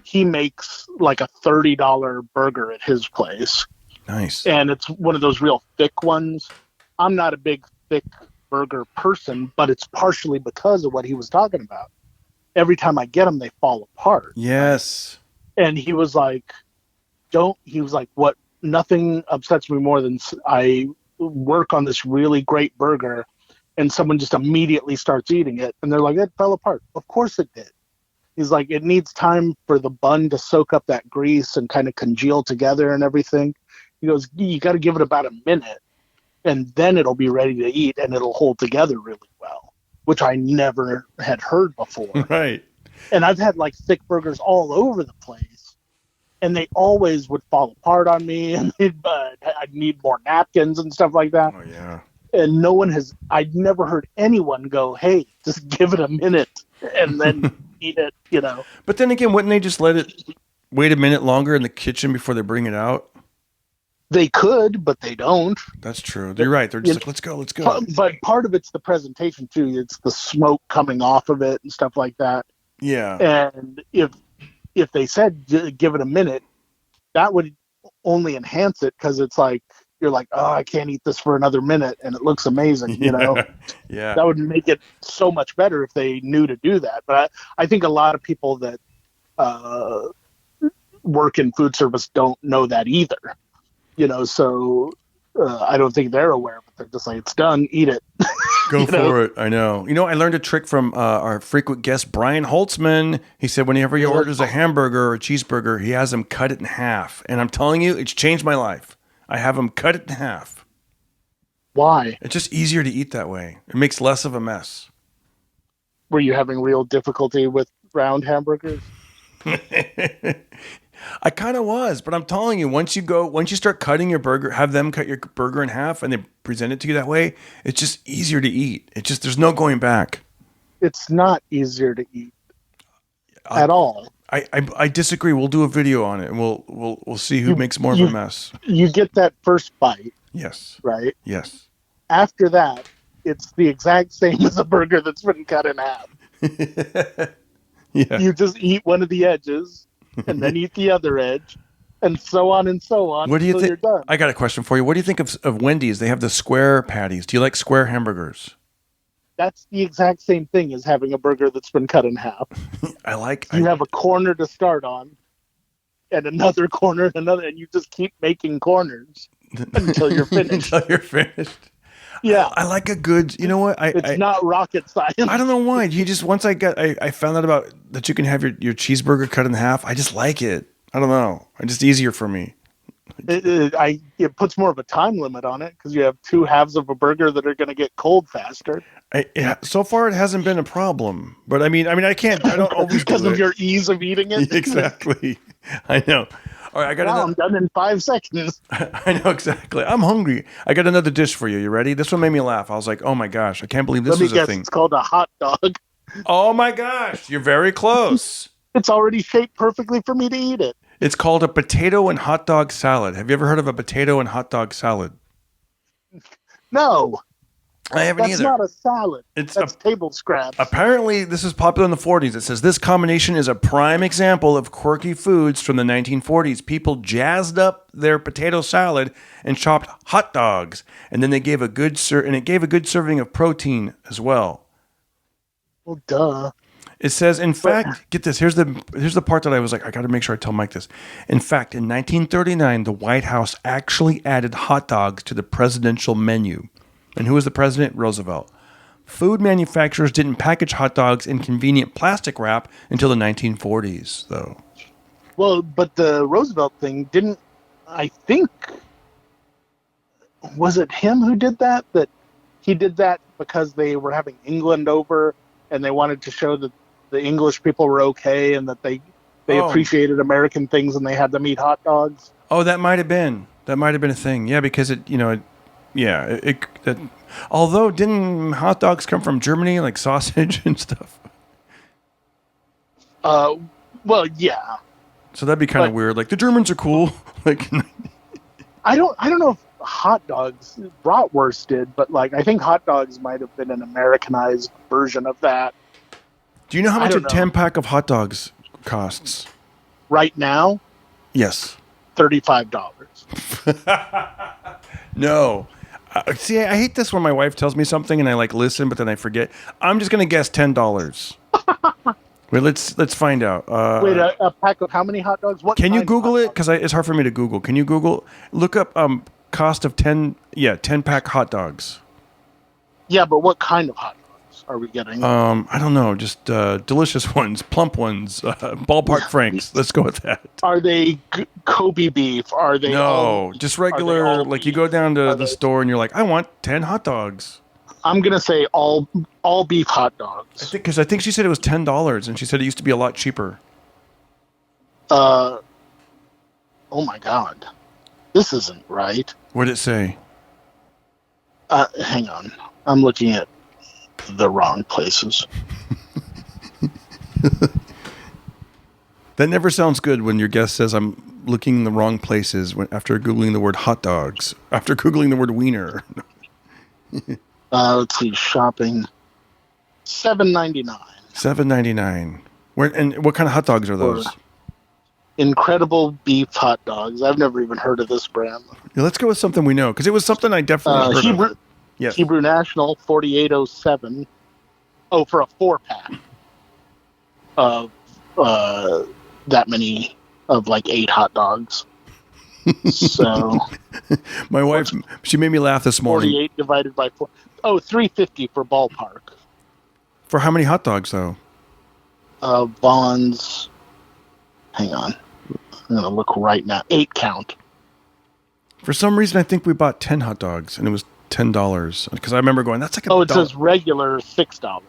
he makes like a $30 burger at his place. Nice. And it's one of those real thick ones. I'm not a big thick burger person, but it's partially because of what he was talking about. Every time I get them, they fall apart. Yes. Right? And he was like, what, nothing upsets me more than I work on this really great burger and someone just immediately starts eating it and they're like, it fell apart. Of course it did. He's like, it needs time for the bun to soak up that grease and kind of congeal together and everything. He goes, you got to give it about a minute and then it'll be ready to eat and it'll hold together really well, which I never had heard before. Right. And I've had like thick burgers all over the place and they always would fall apart on me and I'd need more napkins and stuff like that. Oh yeah. And I'd never heard anyone go, hey, just give it a minute and then eat it, you know. But then again, wouldn't they just let it wait a minute longer in the kitchen before they bring it out? They could, but they don't. That's true. You're right. They're just like, let's go. But part of it's the presentation too. It's the smoke coming off of it and stuff like that. Yeah. And if they said give it a minute, that would only enhance it because it's like you're like, oh, I can't eat this for another minute, and it looks amazing. Yeah. Yeah. That would make it so much better if they knew to do that. But I think a lot of people that uh, work in food service don't know that either. So I don't think they're aware of it. They're just like, it's done, eat it. Go for it. I know. I learned a trick from our frequent guest, Brian Holtzman. He said whenever he orders a hamburger or a cheeseburger, he has him cut it in half. And I'm telling you, it's changed my life. I have him cut it in half. Why? It's just easier to eat that way. It makes less of a mess. Were you having real difficulty with round hamburgers? I kind of was, but I'm telling you, once you start cutting your burger, have them cut your burger in half and they present it to you that way, it's just easier to eat. There's no going back. It's not easier to eat at all. I disagree. We'll do a video on it and we'll see who makes more of a mess. You get that first bite. Yes. Right? Yes. After that, it's the exact same as a burger that's been cut in half. Yeah. You just eat one of the edges and then eat the other edge, and so on and so on. What do you think? You're done. I got a question for you. What do you think of Wendy's? They have the square patties. Do you like square hamburgers? That's the exact same thing as having a burger that's been cut in half. You have a corner to start on, and another corner, and you just keep making corners until you're finished. Until you're finished. Yeah, I like a good. You know what? It's not rocket science. I don't know why. Once I found out about that you can have your cheeseburger cut in half. I just like it. I don't know. It's just easier for me. It puts more of a time limit on it because you have two halves of a burger that are going to get cold faster. So far, it hasn't been a problem. But I mean, I can't. I don't always because of your ease of eating it. Exactly. I know. All right, I'm done in 5 seconds. I know exactly. I'm hungry. I got another dish for you. You ready? This one made me laugh. I was like, oh my gosh, I can't believe this is a thing. It's called a hot dog. Oh my gosh, you're very close. It's already shaped perfectly for me to eat it. It's called a potato and hot dog salad. Have you ever heard of a potato and hot dog salad? No. I haven't either. That's not a salad. That's table scraps. Apparently, this is popular in the 40s. It says this combination is a prime example of quirky foods from the 1940s. People jazzed up their potato salad and chopped hot dogs, and then they gave a good serving of protein as well. Well, duh. It says, in fact, get this. Here's the part that I was like, I got to make sure I tell Mike this. In fact, in 1939, the White House actually added hot dogs to the presidential menu. And who was the president? Roosevelt. Food manufacturers didn't package hot dogs in convenient plastic wrap until the 1940s, though. Well, but the Roosevelt thing didn't, I think, was it him who did that? That he did that because they were having England over and they wanted to show that the English people were okay and that they appreciated American things and they had them eat hot dogs? Oh, that might have been a thing. Yeah, because although didn't hot dogs come from Germany, like sausage and stuff? Well, yeah. So that'd be kind of weird. Like the Germans are cool. Like I don't know if hot dogs, bratwurst did, but I think hot dogs might have been an Americanized version of that. Do you know how much a 10-pack of hot dogs costs? Right now? Yes. $35. No. See, I hate this when my wife tells me something and I listen, but then I forget. I'm just gonna guess $10. Wait, let's find out. Wait, a pack of how many hot dogs? What? Can you Google it? Because it's hard for me to Google. Can you Google? Look up cost of 10-pack hot dogs. Yeah, but what kind of hot dogs are we getting? I don't know. Just delicious ones, plump ones, ballpark Franks. Let's go with that. Are they Kobe beef? Are they just regular? You go down to the store and you're like, I want 10 hot dogs. I'm gonna say all beef hot dogs. Because I think she said it was $10, and she said it used to be a lot cheaper. Oh my God, this isn't right. What did it say? Hang on, I'm looking at the wrong places. That never sounds good when your guest says I'm looking in the wrong places after Googling the word hot dogs, after Googling the word wiener. Let's see, shopping. $7.99. $7.99. And what kind of hot dogs are those? Incredible Beef hot dogs. I've never even heard of this brand. Yeah, let's go with something we know because it was something I definitely heard of. Hebrew Yes. Hebrew National 4807. Oh, for a 4-pack of that many of like 8 hot dogs. So My wife, she made me laugh this morning. 48 divided by 4. Oh, 350 for ballpark. For how many hot dogs though? Bonds. Hang on. I'm gonna look right now. 8 count. For some reason, I think we bought 10 hot dogs and it was $10 because I remember going, that's like it says regular $6.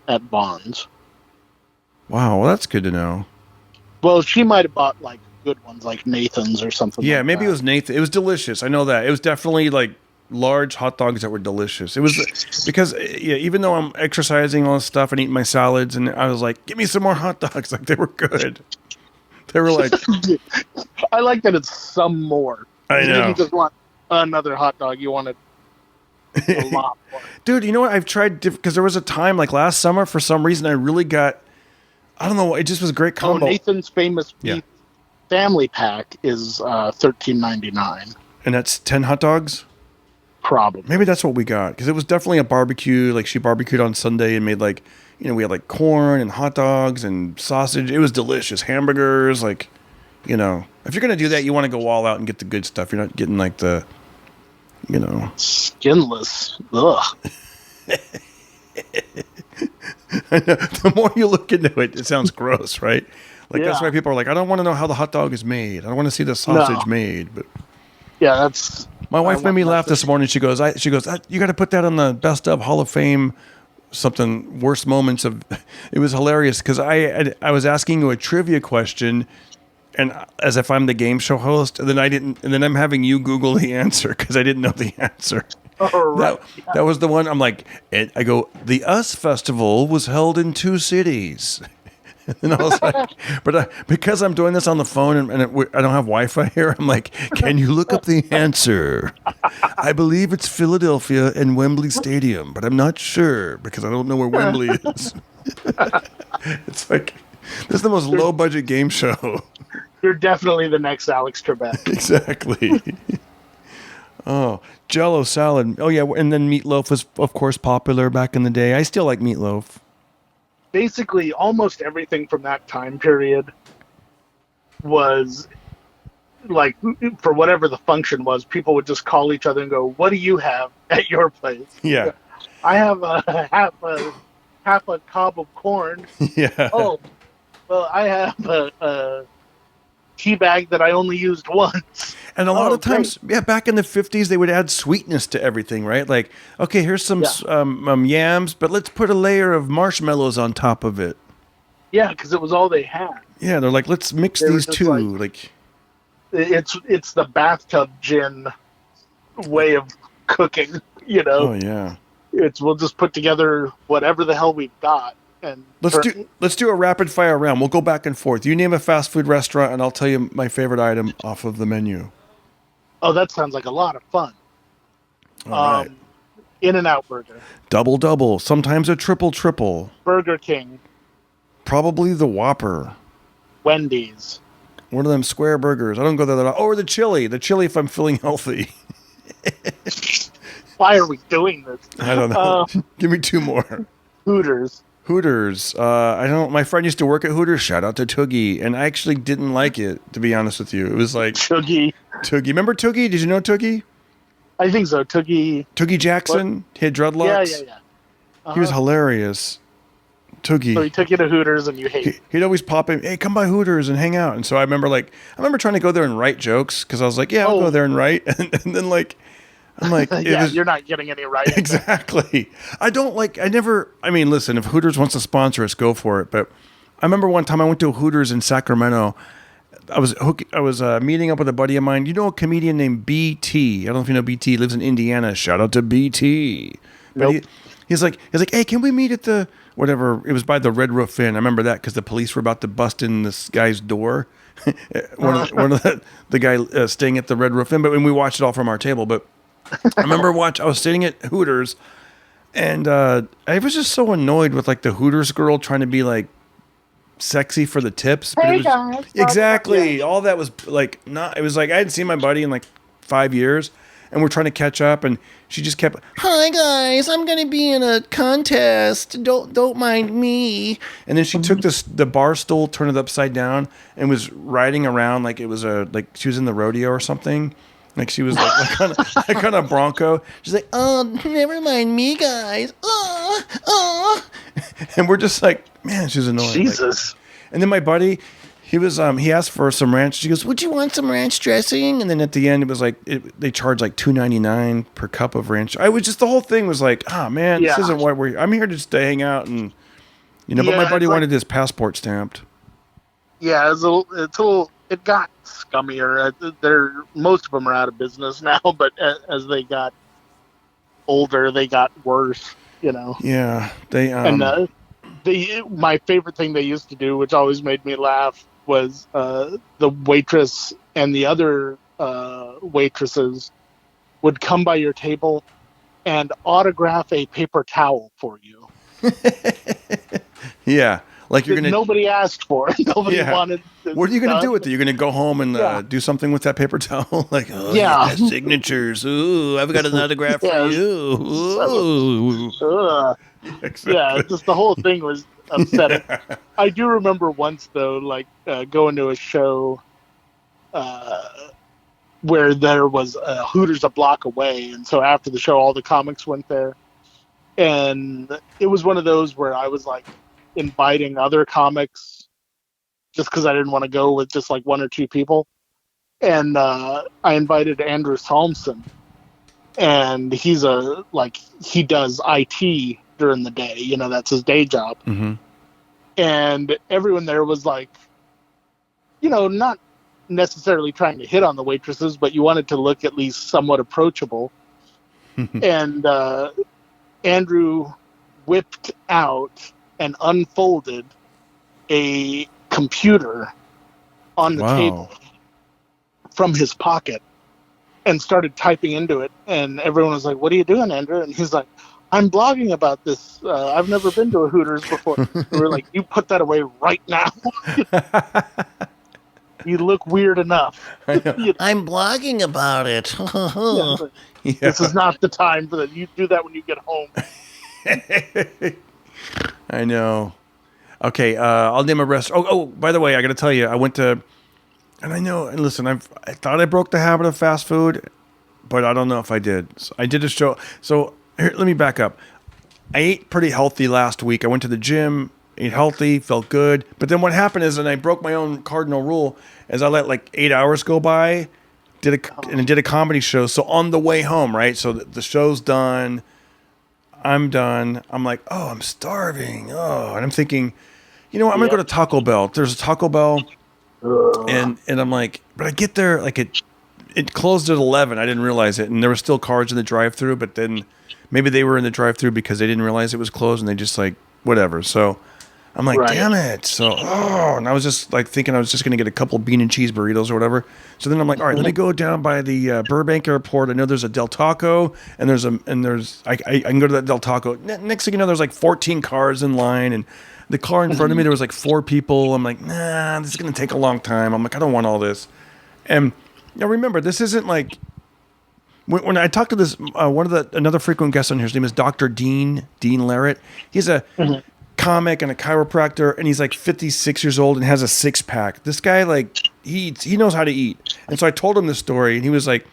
At Bonds. Wow, well, that's good to know. Well, she might have bought like good ones, like Nathan's or something. Yeah, like maybe that. it was Nathan. It was delicious. I know that. It was definitely like large hot dogs that were delicious. It was because even though I'm exercising all this stuff and eating my salads, and I was like, give me some more hot dogs. Like they were good. They were like, I like that it's some more. I You know. didn't just want another hot dog. You wanted a lot more. Dude, you know what? I've tried because there was a time like last summer for some reason I really got. I don't know. It just was a great combo. Nathan's famous beef family pack is $13.99. And that's 10 hot dogs? Probably. Maybe that's what we got. Because it was definitely a barbecue. Like she barbecued on Sunday and made like, we had like corn and hot dogs and sausage. It was delicious. Hamburgers. Like, if you're going to do that, you want to go all out and get the good stuff. You're not getting like the, Skinless. Ugh. The more you look into it, it sounds gross, right? Like that's why people are like, I don't want to know how the hot dog is made. I don't want to see the sausage made. But yeah, that's. My wife made me laugh this morning. She goes, you got to put that on the best of Hall of Fame. Something worst moments of. It was hilarious because I was asking you a trivia question, and as if I'm the game show host, and then I didn't, and then I'm having you Google the answer because I didn't know the answer. Oh, right. That was the one. I'm like, I go, the US Festival was held in 2 cities. And I was like, but because I'm doing this on the phone and I don't have Wi-Fi here, I'm like, can you look up the answer? I believe it's Philadelphia and Wembley Stadium, but I'm not sure because I don't know where Wembley is. It's like, this is the most low-budget game show. You're definitely the next Alex Trebek. Exactly. Oh, Jell-O salad. Oh, yeah, and then meatloaf was, of course, popular back in the day. I still like meatloaf. Basically, almost everything from that time period was like, for whatever the function was, people would just call each other and go, "What do you have at your place?" Yeah. I have a half a cob of corn. Yeah. Oh, well, I have a tea bag that I only used once. And a lot of times, back in the 50s, they would add sweetness to everything, right? Like, okay, here's some yams, but let's put a layer of marshmallows on top of it. Yeah, because it was all they had. Yeah, they're like, let's mix these two. Like, it's the bathtub gin way of cooking, Oh, yeah. We'll just put together whatever the hell we've got. And let's do a rapid fire round. We'll go back and forth. You name a fast food restaurant, and I'll tell you my favorite item off of the menu. Oh, that sounds like a lot of fun. All right. In-N-Out Burger. Double. Sometimes a triple. Burger King. Probably the Whopper. Wendy's. One of them square burgers. I don't go there that often. Or the chili. The chili if I'm feeling healthy. Why are we doing this? I don't know. Give me 2 more. Hooters. I don't. My friend used to work at Hooters. Shout out to Toogie, and I actually didn't like it, to be honest with you. It was like Toogie. Remember Toogie? Did you know Toogie? I think so. Toogie Jackson. What? He had dreadlocks. Yeah. He was hilarious. Toogie. So he took you to Hooters, and you hate. He'd always pop in. Hey, come by Hooters and hang out. And so I remember trying to go there and write jokes because I was like, I'll go there and write, and then like. I'm like, you're not getting any right. Exactly. Listen, if Hooters wants to sponsor us, go for it. But I remember one time I went to a Hooters in Sacramento. I was meeting up with a buddy of mine. You know a comedian named BT? I don't know if you know BT. He lives in Indiana. Shout out to BT. But nope. He's like, hey, can we meet at the whatever? It was by the Red Roof Inn. I remember that because the police were about to bust in this guy's door. one of the guy staying at the Red Roof Inn. But when we watched it all from our table, but. I remember I was sitting at Hooters, and I was just so annoyed with like the Hooters girl trying to be like sexy for the tips, but it Hey was guys, exactly yeah. all that was like not. It was like I hadn't seen my buddy in like 5 years, and we're trying to catch up, and she just kept, "Hi guys, I'm gonna be in a contest. Don't mind me." And then she took the bar stool, turned it upside down, and was riding around like it was a like she was in the rodeo or something. Like she was like on a bronco. She's like, "Oh, never mind me, guys." And we're just like, man, she's annoying. Like, Jesus. and then my buddy, he asked for some ranch. She goes, "Would you want some ranch dressing?" And then at the end, it was like they charged like $2.99 per cup of ranch. I was just the whole thing was like, oh man, this Yeah. isn't what we're. I'm here to just to hang out and But my Yeah, buddy it's like, wanted his passport stamped. yeah, it got scummier. Most of them are out of business now, but as they got older, they got worse, Yeah, they And my favorite thing they used to do, which always made me laugh, was the waitress and the other waitresses would come by your table and autograph a paper towel for you yeah, like you're that gonna. nobody asked for. Nobody Yeah. wanted this What are you going to do done. with it? You're going to go home and Yeah, do something with that paper towel? Like, oh, yeah, yeah, signatures. Ooh, I've got an autograph for yeah. you. So, Ooh. yeah, Exactly. just the whole thing was upsetting. I do remember once though, like going to a show uh, where there was Hooters a block away, and so after the show, all the comics went there, and it was one of those where I was like inviting other comics just because I didn't want to go with just like one or two people, and I invited Andrew Thompson, and he does IT during the day, that's his day job, Hmm. and everyone there was like, not necessarily trying to hit on the waitresses, but you wanted to look at least somewhat approachable. And Andrew whipped out and unfolded a computer on the Wow. table from his pocket and started typing into it. And everyone was like, "What are you doing, Andrew?" And he's like, "I'm blogging about this. I've never been to a Hooters before." And we're like, "You put that away right now. You look weird enough." I know. You I'm blogging about it. Yeah, this is not the time for that. You do that when you get home. I know. Okay, I'll name a restaurant. Oh, by the way, I got to tell you, I went to, and I know, and listen, I thought I broke the habit of fast food, but I don't know if I did. So I did a show. So here, let me back up. I ate pretty healthy last week. I went to the gym, ate healthy, felt good. But then what happened is, and I broke my own cardinal rule, is I let like 8 hours go by, and I did a comedy show. So on the way home, right? So the show's done. I'm done. I'm like, oh, I'm starving. Oh, and I'm thinking, you know what? I'm gonna go to Yep. Taco Bell. There's a Taco Bell, Ugh. and I'm like, but I get there like it closed at 11. I didn't realize it, and there were still cars in the drive-through. But then maybe they were in the drive-through because they didn't realize it was closed, and they just like whatever. So I'm like, Right. damn it. So and I was just like thinking I was just gonna get a couple bean and cheese burritos or whatever. So then I'm like, all right, let me go down by the Burbank Airport. I know there's a Del Taco, and I can go to that Del Taco. Next thing you know, there's like 14 cars in line, and the car in front of me there was like 4 people. I'm like, nah, this is gonna take a long time. I'm like, I don't want all this. And now remember, this isn't like when I talked to this another frequent guest on here. His name is Dr. Dean Larrett. He's a comic and a chiropractor, and he's like 56 years old and has a six-pack. This guy like he eats, he knows how to eat. And so I told him this story, and he's like,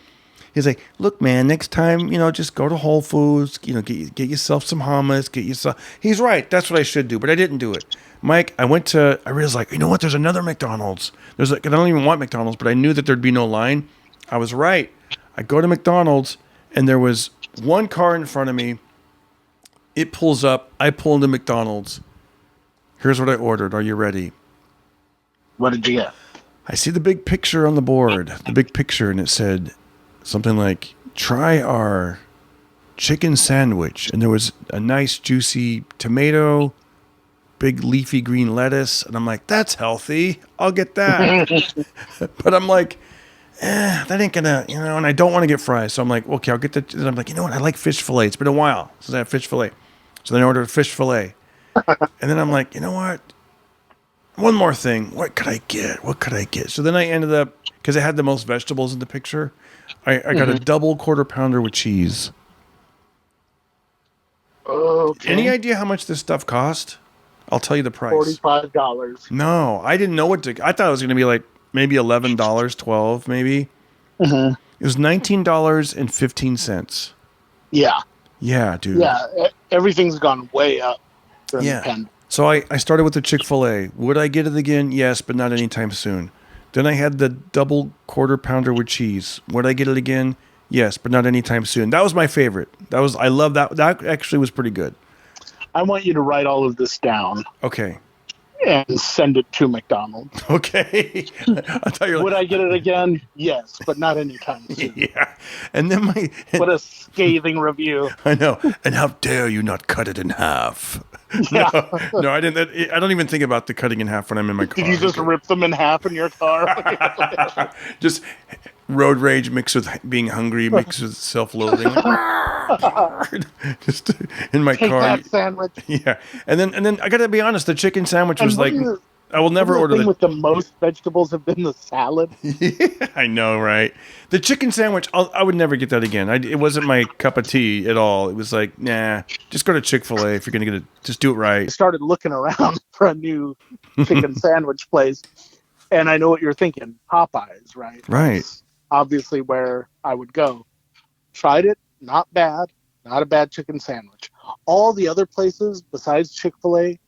look, man, next time, just go to Whole Foods, get yourself some hummus, get yourself. He's right. That's what I should do, but I didn't do it. Mike, I realized like, you know what? There's another McDonald's. There's like, I don't even want McDonald's, but I knew that there'd be no line. I was right. I go to McDonald's, and there was one car in front of me. It pulls up. I pull into McDonald's. Here's what I ordered. Are you ready? What did you get? I see the big picture on the board, and it said something like, try our chicken sandwich. And there was a nice juicy tomato, big leafy green lettuce. And I'm like, that's healthy. I'll get that. But I'm like, that ain't gonna, and I don't want to get fries. So I'm like, okay, I'll get that. And I'm like, you know what? I like fish fillet. It's been a while since I had fish fillet. So then I ordered a fish fillet. And then I'm like, you know what? one more thing. What could I get? What could I get? So then I ended up, because it had the most vegetables in the picture, I got a double quarter pounder with cheese. Okay. Any idea how much this stuff cost? I'll tell you the price. $45. No, I didn't know what to. I thought it was going to be like maybe $11, 12 maybe. Mm-hmm. It was $19.15. Yeah. Yeah, dude. Yeah. Everything's gone way up during the Yeah. pandemic. So I started with the Chick-fil-A. Would I get it again? Yes, but not anytime soon. Then I had the double quarter pounder with cheese. Would I get it again? Yes, but not anytime soon. That was my favorite. I love that. That actually was pretty good. I want you to write all of this down Okay. and send it to McDonald's. Okay. I thought you were Would like, I get it again? Yes, but not anytime soon. yeah. And then What a scathing review. I know. And how dare you not cut it in half? Yeah. No, I didn't. I don't even think about the cutting in half when I'm in my car. Did you just rip them in half in your car? Just road rage mixed with being hungry, mixed with self-loathing. Just in my Take car. that sandwich. Yeah, and then I gotta be honest. The chicken sandwich was like, wouldn't I will never order thing with the most vegetables have been the salad. Yeah, I know, right? The chicken sandwich, I would never get that again. It wasn't my cup of tea at all. It was like, nah, just go to Chick-fil-A if you're gonna get it. Just do it I right. started looking around for a new chicken sandwich place, and I know what you're thinking. Popeyes, right? Right. That's obviously where I would go. Tried it, not bad. Not a bad chicken sandwich. All the other places besides Chick-fil-A,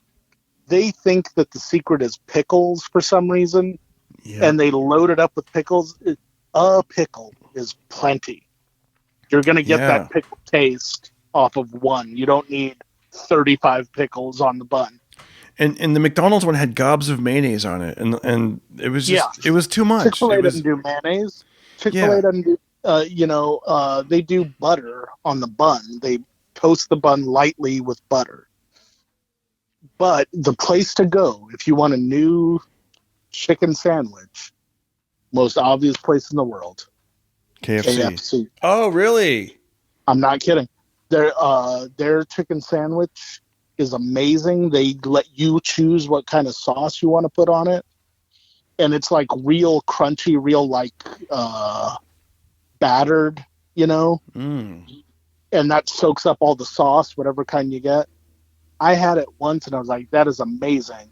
they think that the secret is pickles for some reason, Yeah. and they load it up with pickles. A pickle is plenty. You're going to get that pickle taste off of one. You don't need 35 pickles on the bun. And the McDonald's one had gobs of mayonnaise on it, and it was just it was too much. Chick-fil-A doesn't do mayonnaise. Chick-fil-A doesn't do. They do butter on the bun. They toast the bun lightly with butter. But the place to go if you want a new chicken sandwich, most obvious place in the world, KFC. Oh, really? I'm not kidding. Their chicken sandwich is amazing. They let you choose what kind of sauce you want to put on it, and it's like real crunchy, real like battered, and that soaks up all the sauce, whatever kind you get. I had it once and I was like, that is amazing.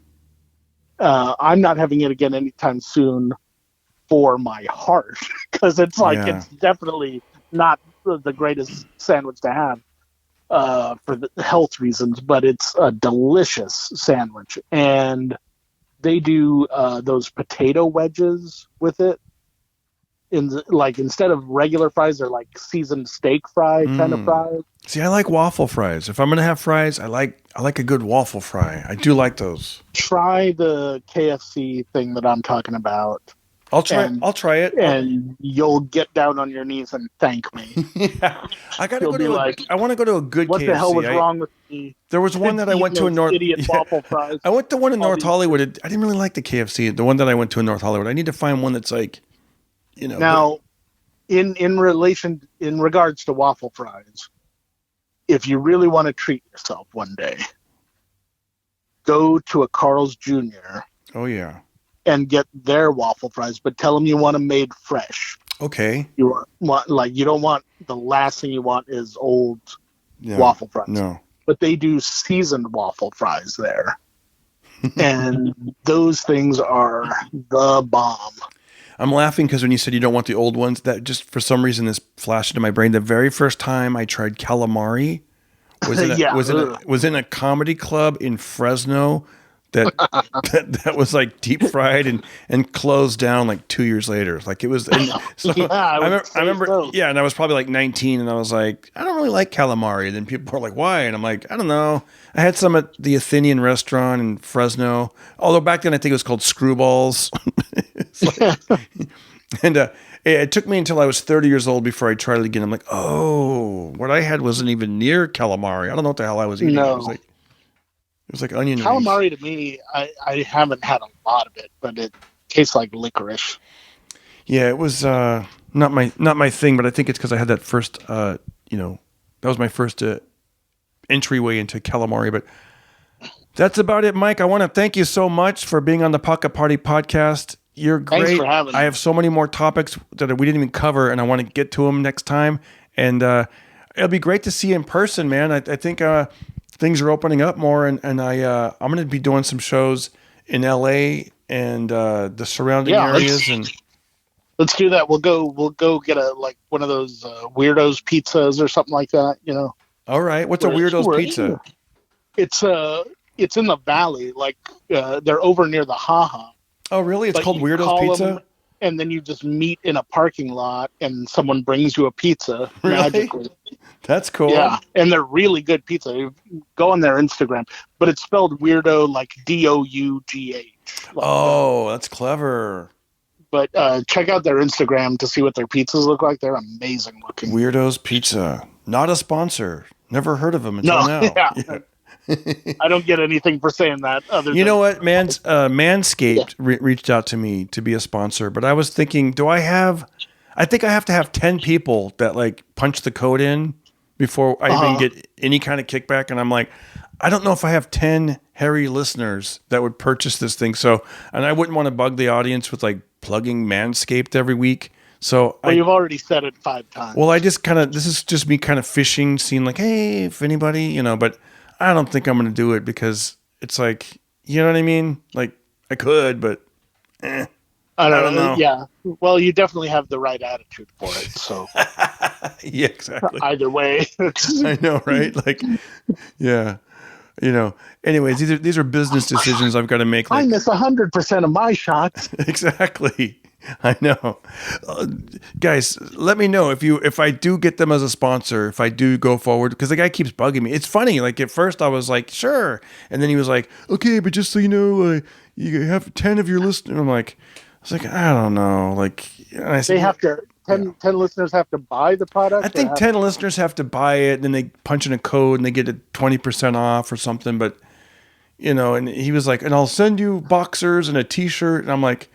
I'm not having it again anytime soon for my heart because it's like it's definitely not the greatest sandwich to have for the health reasons, but it's a delicious sandwich. And they do those potato wedges with it. Instead of regular fries, they're like seasoned steak fry kind of fries. See, I like waffle fries. If I'm gonna have fries, I like a good waffle fry. I do like those. Try the KFC thing that I'm talking about. I'll try it, and you'll get down on your knees and thank me. Yeah, I gotta You'll go be to. like, I want to go to a good. What KFC. the hell was wrong with me? There was one that I went to in North. Idiot waffle fries. I went to one in North Hollywood. I didn't really like the KFC. The one that I went to in North Hollywood. I need to find one that's like, Now, in regards to waffle fries, if you really want to treat yourself one day, go to a Carl's Jr. Oh yeah. And get their waffle fries, but tell them you want them made fresh. Okay. You want you don't want the last thing you want is old waffle fries. No. But they do seasoned waffle fries there. And those things are the bomb. I'm laughing because when you said you don't want the old ones, that just for some reason this flashed into my brain. The very first time I tried calamari was in a comedy club in Fresno that was like deep fried and closed down like 2 years later. Like it was. I remember. Yeah, and I was probably like 19, and I was like, I don't really like calamari. And then people were like, why? And I'm like, I don't know. I had some at the Athenian restaurant in Fresno. Although back then I think it was called Screwballs. And it took me until I was 30 years old before I tried it again. I'm like, oh, what I had wasn't even near calamari. I don't know what the hell I was eating. No. It was like onion rings. Calamari to me, I haven't had a lot of it, but it tastes like licorice. Yeah, it was not my thing, but I think it's because I had that first, that was my first entryway into calamari. But That's about it, Mike. I want to thank you so much for being on the Pocket Party podcast. You're great. Thanks for having me. I have so many more topics that we didn't even cover, and I want to get to them next time. And it'll be great to see you in person, man. I think things are opening up more, and I'm going to be doing some shows in LA and the surrounding areas. Let's do that. We'll go get one of those Weirdos pizzas or something like that. All right. What's a Weirdos pizza? It's in the valley. They're over near the Haha. Oh, really? It's called Weirdos Pizza? And then you just meet in a parking lot and someone brings you a pizza really? Magically. That's cool. Yeah, and they're really good pizza. Go on their Instagram. But it's spelled Weirdo like Dough. That's clever. But check out their Instagram to see what their pizzas look like. They're amazing looking. Weirdos Pizza. Not a sponsor. Never heard of them until now. Yeah. I don't get anything for saying that. You know what? Manscaped reached out to me to be a sponsor, but I was thinking, I think I have to have 10 people that punch the code in before I even get any kind of kickback. And I'm like, I don't know if I have 10 hairy listeners that would purchase this thing. So, and I wouldn't want to bug the audience with plugging Manscaped every week. So you've already said it 5 times. Well, this is just me kind of fishing, seeing hey, if anybody, but I don't think I'm going to do it because it's you know what I mean? I could, but I don't know. Yeah. Well, you definitely have the right attitude for it. So yeah, exactly. Either way. I know, right? Yeah. Anyways, these are business decisions I've got to make. I miss 100% of my shots. Exactly. I know. Guys, let me know if I do get them as a sponsor, if I do go forward, because the guy keeps bugging me. It's funny. At first I was like, sure. And then he was like, okay, but just so you know, you have 10 of your listeners. I was like, I don't know. And I said, they have to, 10 listeners have to buy the product? I think 10 listeners have to buy it, and then they punch in a code and they get it 20% off or something. But, and he was like, and I'll send you boxers and a t-shirt. And I'm like,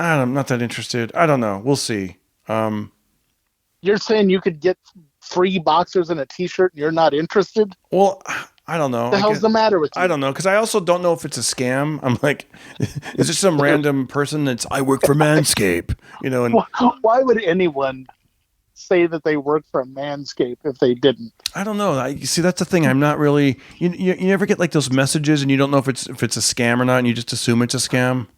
I'm not that interested. I don't know. We'll see. You're saying you could get free boxers and a t-shirt and you're not interested? Well, I don't know. What the hell's the matter with you? I don't know. Because I also don't know if it's a scam. I'm like, is this some random person I work for Manscaped? And why would anyone say that they work for Manscaped if they didn't? I don't know. See, that's the thing. I'm not really, you never get those messages and you don't know if it's a scam or not, and you just assume it's a scam.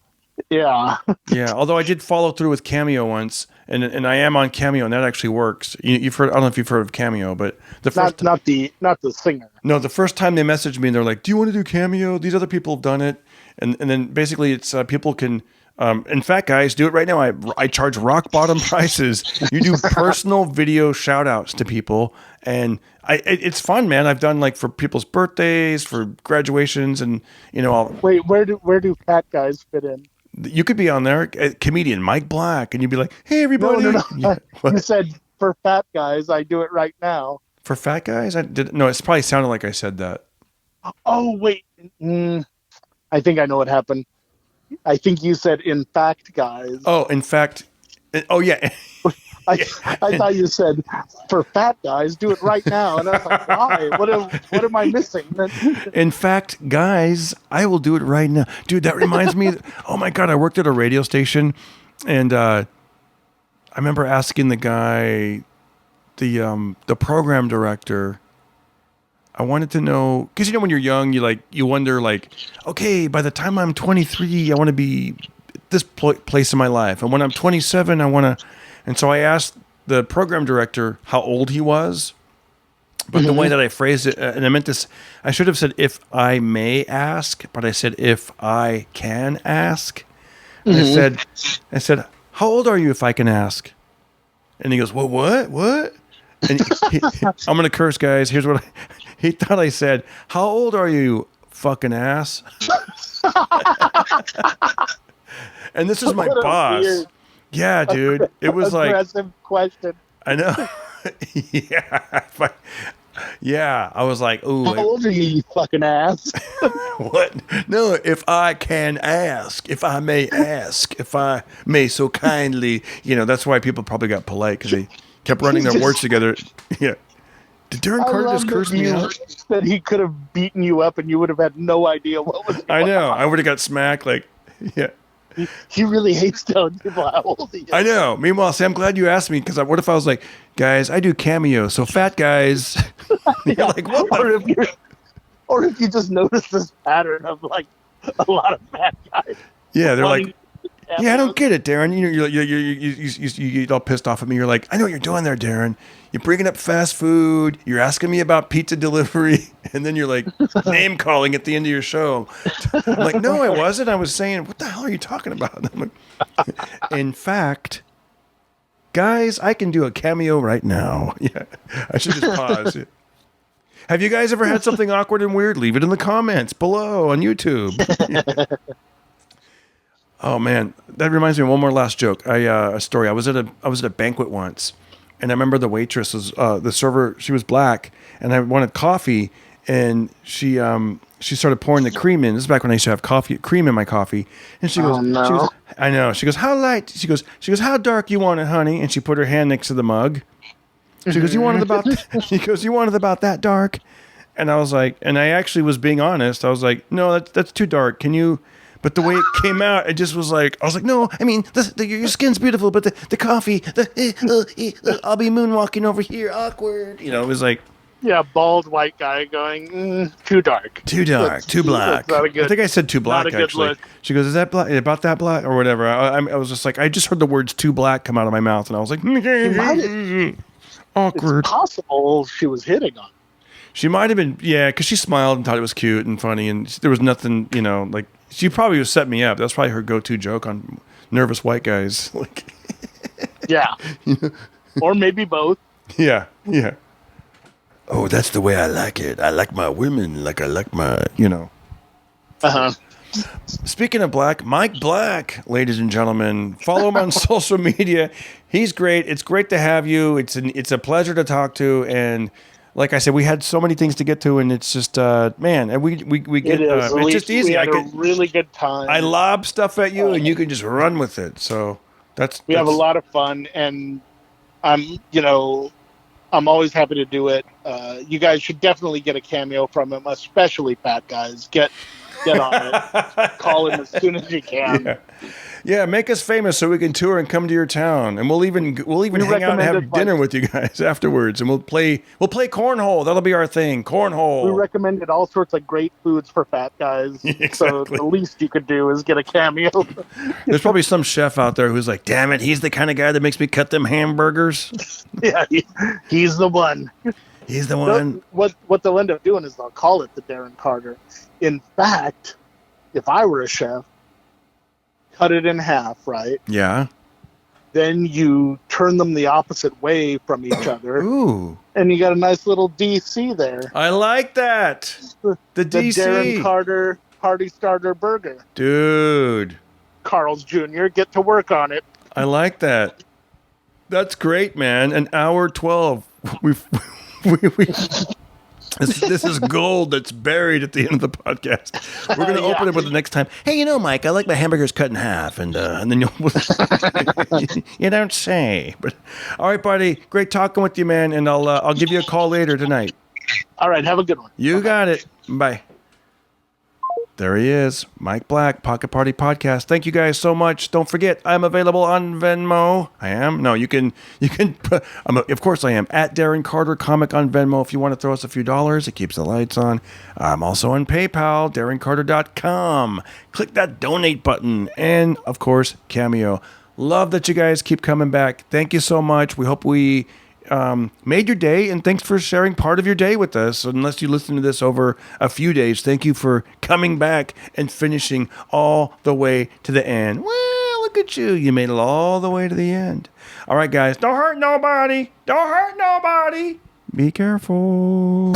Yeah. Yeah. Although I did follow through with Cameo once, and I am on Cameo, and that actually works. You've heard? I don't know if you've heard of Cameo, but the first not the singer. No, the first time they messaged me, and they're like, "Do you want to do Cameo? These other people have done it," and then basically it's people can. In fact, guys, do it right now. I charge rock bottom prices. You do personal video shout outs to people, and it's fun, man. I've done for people's birthdays, for graduations, and Wait, where do fat guys fit in? You could be on there, comedian Mike Black, and you'd be like, "Hey, everybody!" No. You said for fat guys, I do it right now. For fat guys, I did. No, it's probably sounded like I said that. Oh wait, I think I know what happened. I think you said in fact, guys. Oh, in fact. Oh yeah. I thought you said for fat guys, do it right now, and I was like, why? What am I missing? In fact, guys, I will do it right now, dude. That reminds me. Oh my god, I worked at a radio station, and I remember asking the guy, the program director. I wanted to know, because when you're young, you wonder okay, by the time I'm 23, I want to be at this place in my life, and when I'm 27, I want to. And so I asked the program director how old he was, but the way that I phrased it, and I meant this, I should have said, if I may ask, but I said, if I can ask. And I said, how old are you if I can ask? And he goes, well, what? And I'm going to curse, guys. Here's what he thought I said. How old are you, fucking ass? And this is my boss. Weird. Yeah, dude. It was aggressive question. I know. Yeah. I was like, ooh. How old are you, you fucking ass? What? No, if I can ask, if I may ask, if I may so kindly, that's why people probably got polite, because they kept running their words together. Yeah. Did Darren I Carter love just curse me out? that he could have beaten you up and you would have had no idea what was going I know. on. I would have got smacked. Like, yeah. He really hates telling people how old he is. I know. Meanwhile, see, I'm glad you asked me because what if I was like, guys, I do cameos, so fat guys. You're like, what the? Or if you just notice this pattern of like a lot of fat guys. Yeah, they're wanting like, cameos. yeah, I don't get it, Darren. You get all pissed off at me. You're like, I know what you're doing there, Darren. You're bringing up fast food. You're asking me about pizza delivery, and then you're like name calling at the end of your show. I'm like, no, I wasn't. I was saying, what the hell are you talking about? I'm like, in fact, guys, I can do a cameo right now. Yeah, I should just pause. Have you guys ever had something awkward and weird? Leave it in the comments below on YouTube. Oh man, that reminds me of one more last joke. A story. I was at a banquet once, and I remember the waitress was the server. She was black, and I wanted coffee, and she started pouring the cream in. This is back when I used to have cream in my coffee, and she goes, Oh, no. she goes, I know. She goes, how light? She goes, how dark you want it, honey? And she put her hand next to the mug. She goes, you want it about? She goes, you want it about that dark? And I was like, and I actually was being honest. I was like, no, that's too dark. Can you? But the way it came out, it just was like, I was like, no, I mean, your skin's beautiful, but the coffee, I'll be moonwalking over here, awkward. You know, it was like. Yeah, bald white guy going, too dark. Too dark, too black. Not a good, I think I said too black, not a good actually. look. She goes, is that black, about that black, or whatever? I was just like, I just heard the words too black come out of my mouth, and I was like, awkward. It's possible she was hitting on him. She might have been, yeah, because she smiled and thought it was cute and funny, and there was nothing, you know, like, she probably was set me up. That's probably her go-to joke on nervous white guys. Like, yeah. Or maybe both. Yeah. Oh, that's the way I like it. I like my women like I like my, you know. Uh-huh. Speaking of Black, Mike Black, ladies and gentlemen, follow him on social media. He's great. It's great to have you. It's a pleasure to talk to, and like I said, we had so many things to get to, and it's just, man, and we get, it's just easy. We had a really good time. I lob stuff at you, and you can just run with it. So we have a lot of fun, and I'm always happy to do it. You guys should definitely get a cameo from him, especially fat guys. Get on it. Call him as soon as you can. Yeah, make us famous so we can tour and come to your town, and we'll even hang out and have dinner with you guys afterwards, and we'll play cornhole. That'll be our thing, cornhole. We recommended all sorts of great foods for fat guys. Exactly. So the least you could do is get a cameo. There's probably some chef out there who's like, damn it, he's the kind of guy that makes me cut them hamburgers. Yeah, he's the one. He's the one. What they'll end up doing is they'll call it the Darren Carter. In fact, if I were a chef, cut it in half, right? Yeah. Then you turn them the opposite way from each other. Ooh. And you got a nice little DC there. I like that. The DC. The Darren Carter Party Starter Burger. Dude. Carl's Jr., get to work on it. I like that. That's great, man. An hour 12. This is gold that's buried at the end of the podcast. We're going to open it with the next time. Hey, you know, Mike, I like my hamburgers cut in half, and then you don't say. But all right, buddy, great talking with you, man, and I'll give you a call later tonight. All right, have a good one. You got it. Bye. There he is, Mike Black, Pocket Party Podcast. Thank you guys so much. Don't forget, I'm available on Venmo. I am? No, you can, of course I am, at Darren Carter Comic on Venmo if you want to throw us a few dollars. It keeps the lights on. I'm also on PayPal, DarrenCarter.com. Click that donate button. And, of course, Cameo. Love that you guys keep coming back. Thank you so much. We hope we made your day, and thanks for sharing part of your day with us. Unless you listen to this over a few days, thank you for coming back and finishing all the way to the end. Well, look at you. You made it all the way to the end. All right, guys. Don't hurt nobody. Don't hurt nobody. Be careful.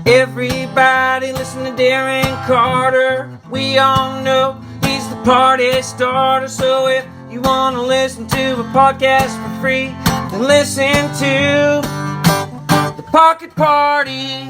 Everybody listen to Darren Carter. We all know he's the party starter. So if you want to listen to a podcast for free, then listen to the Pocket Party.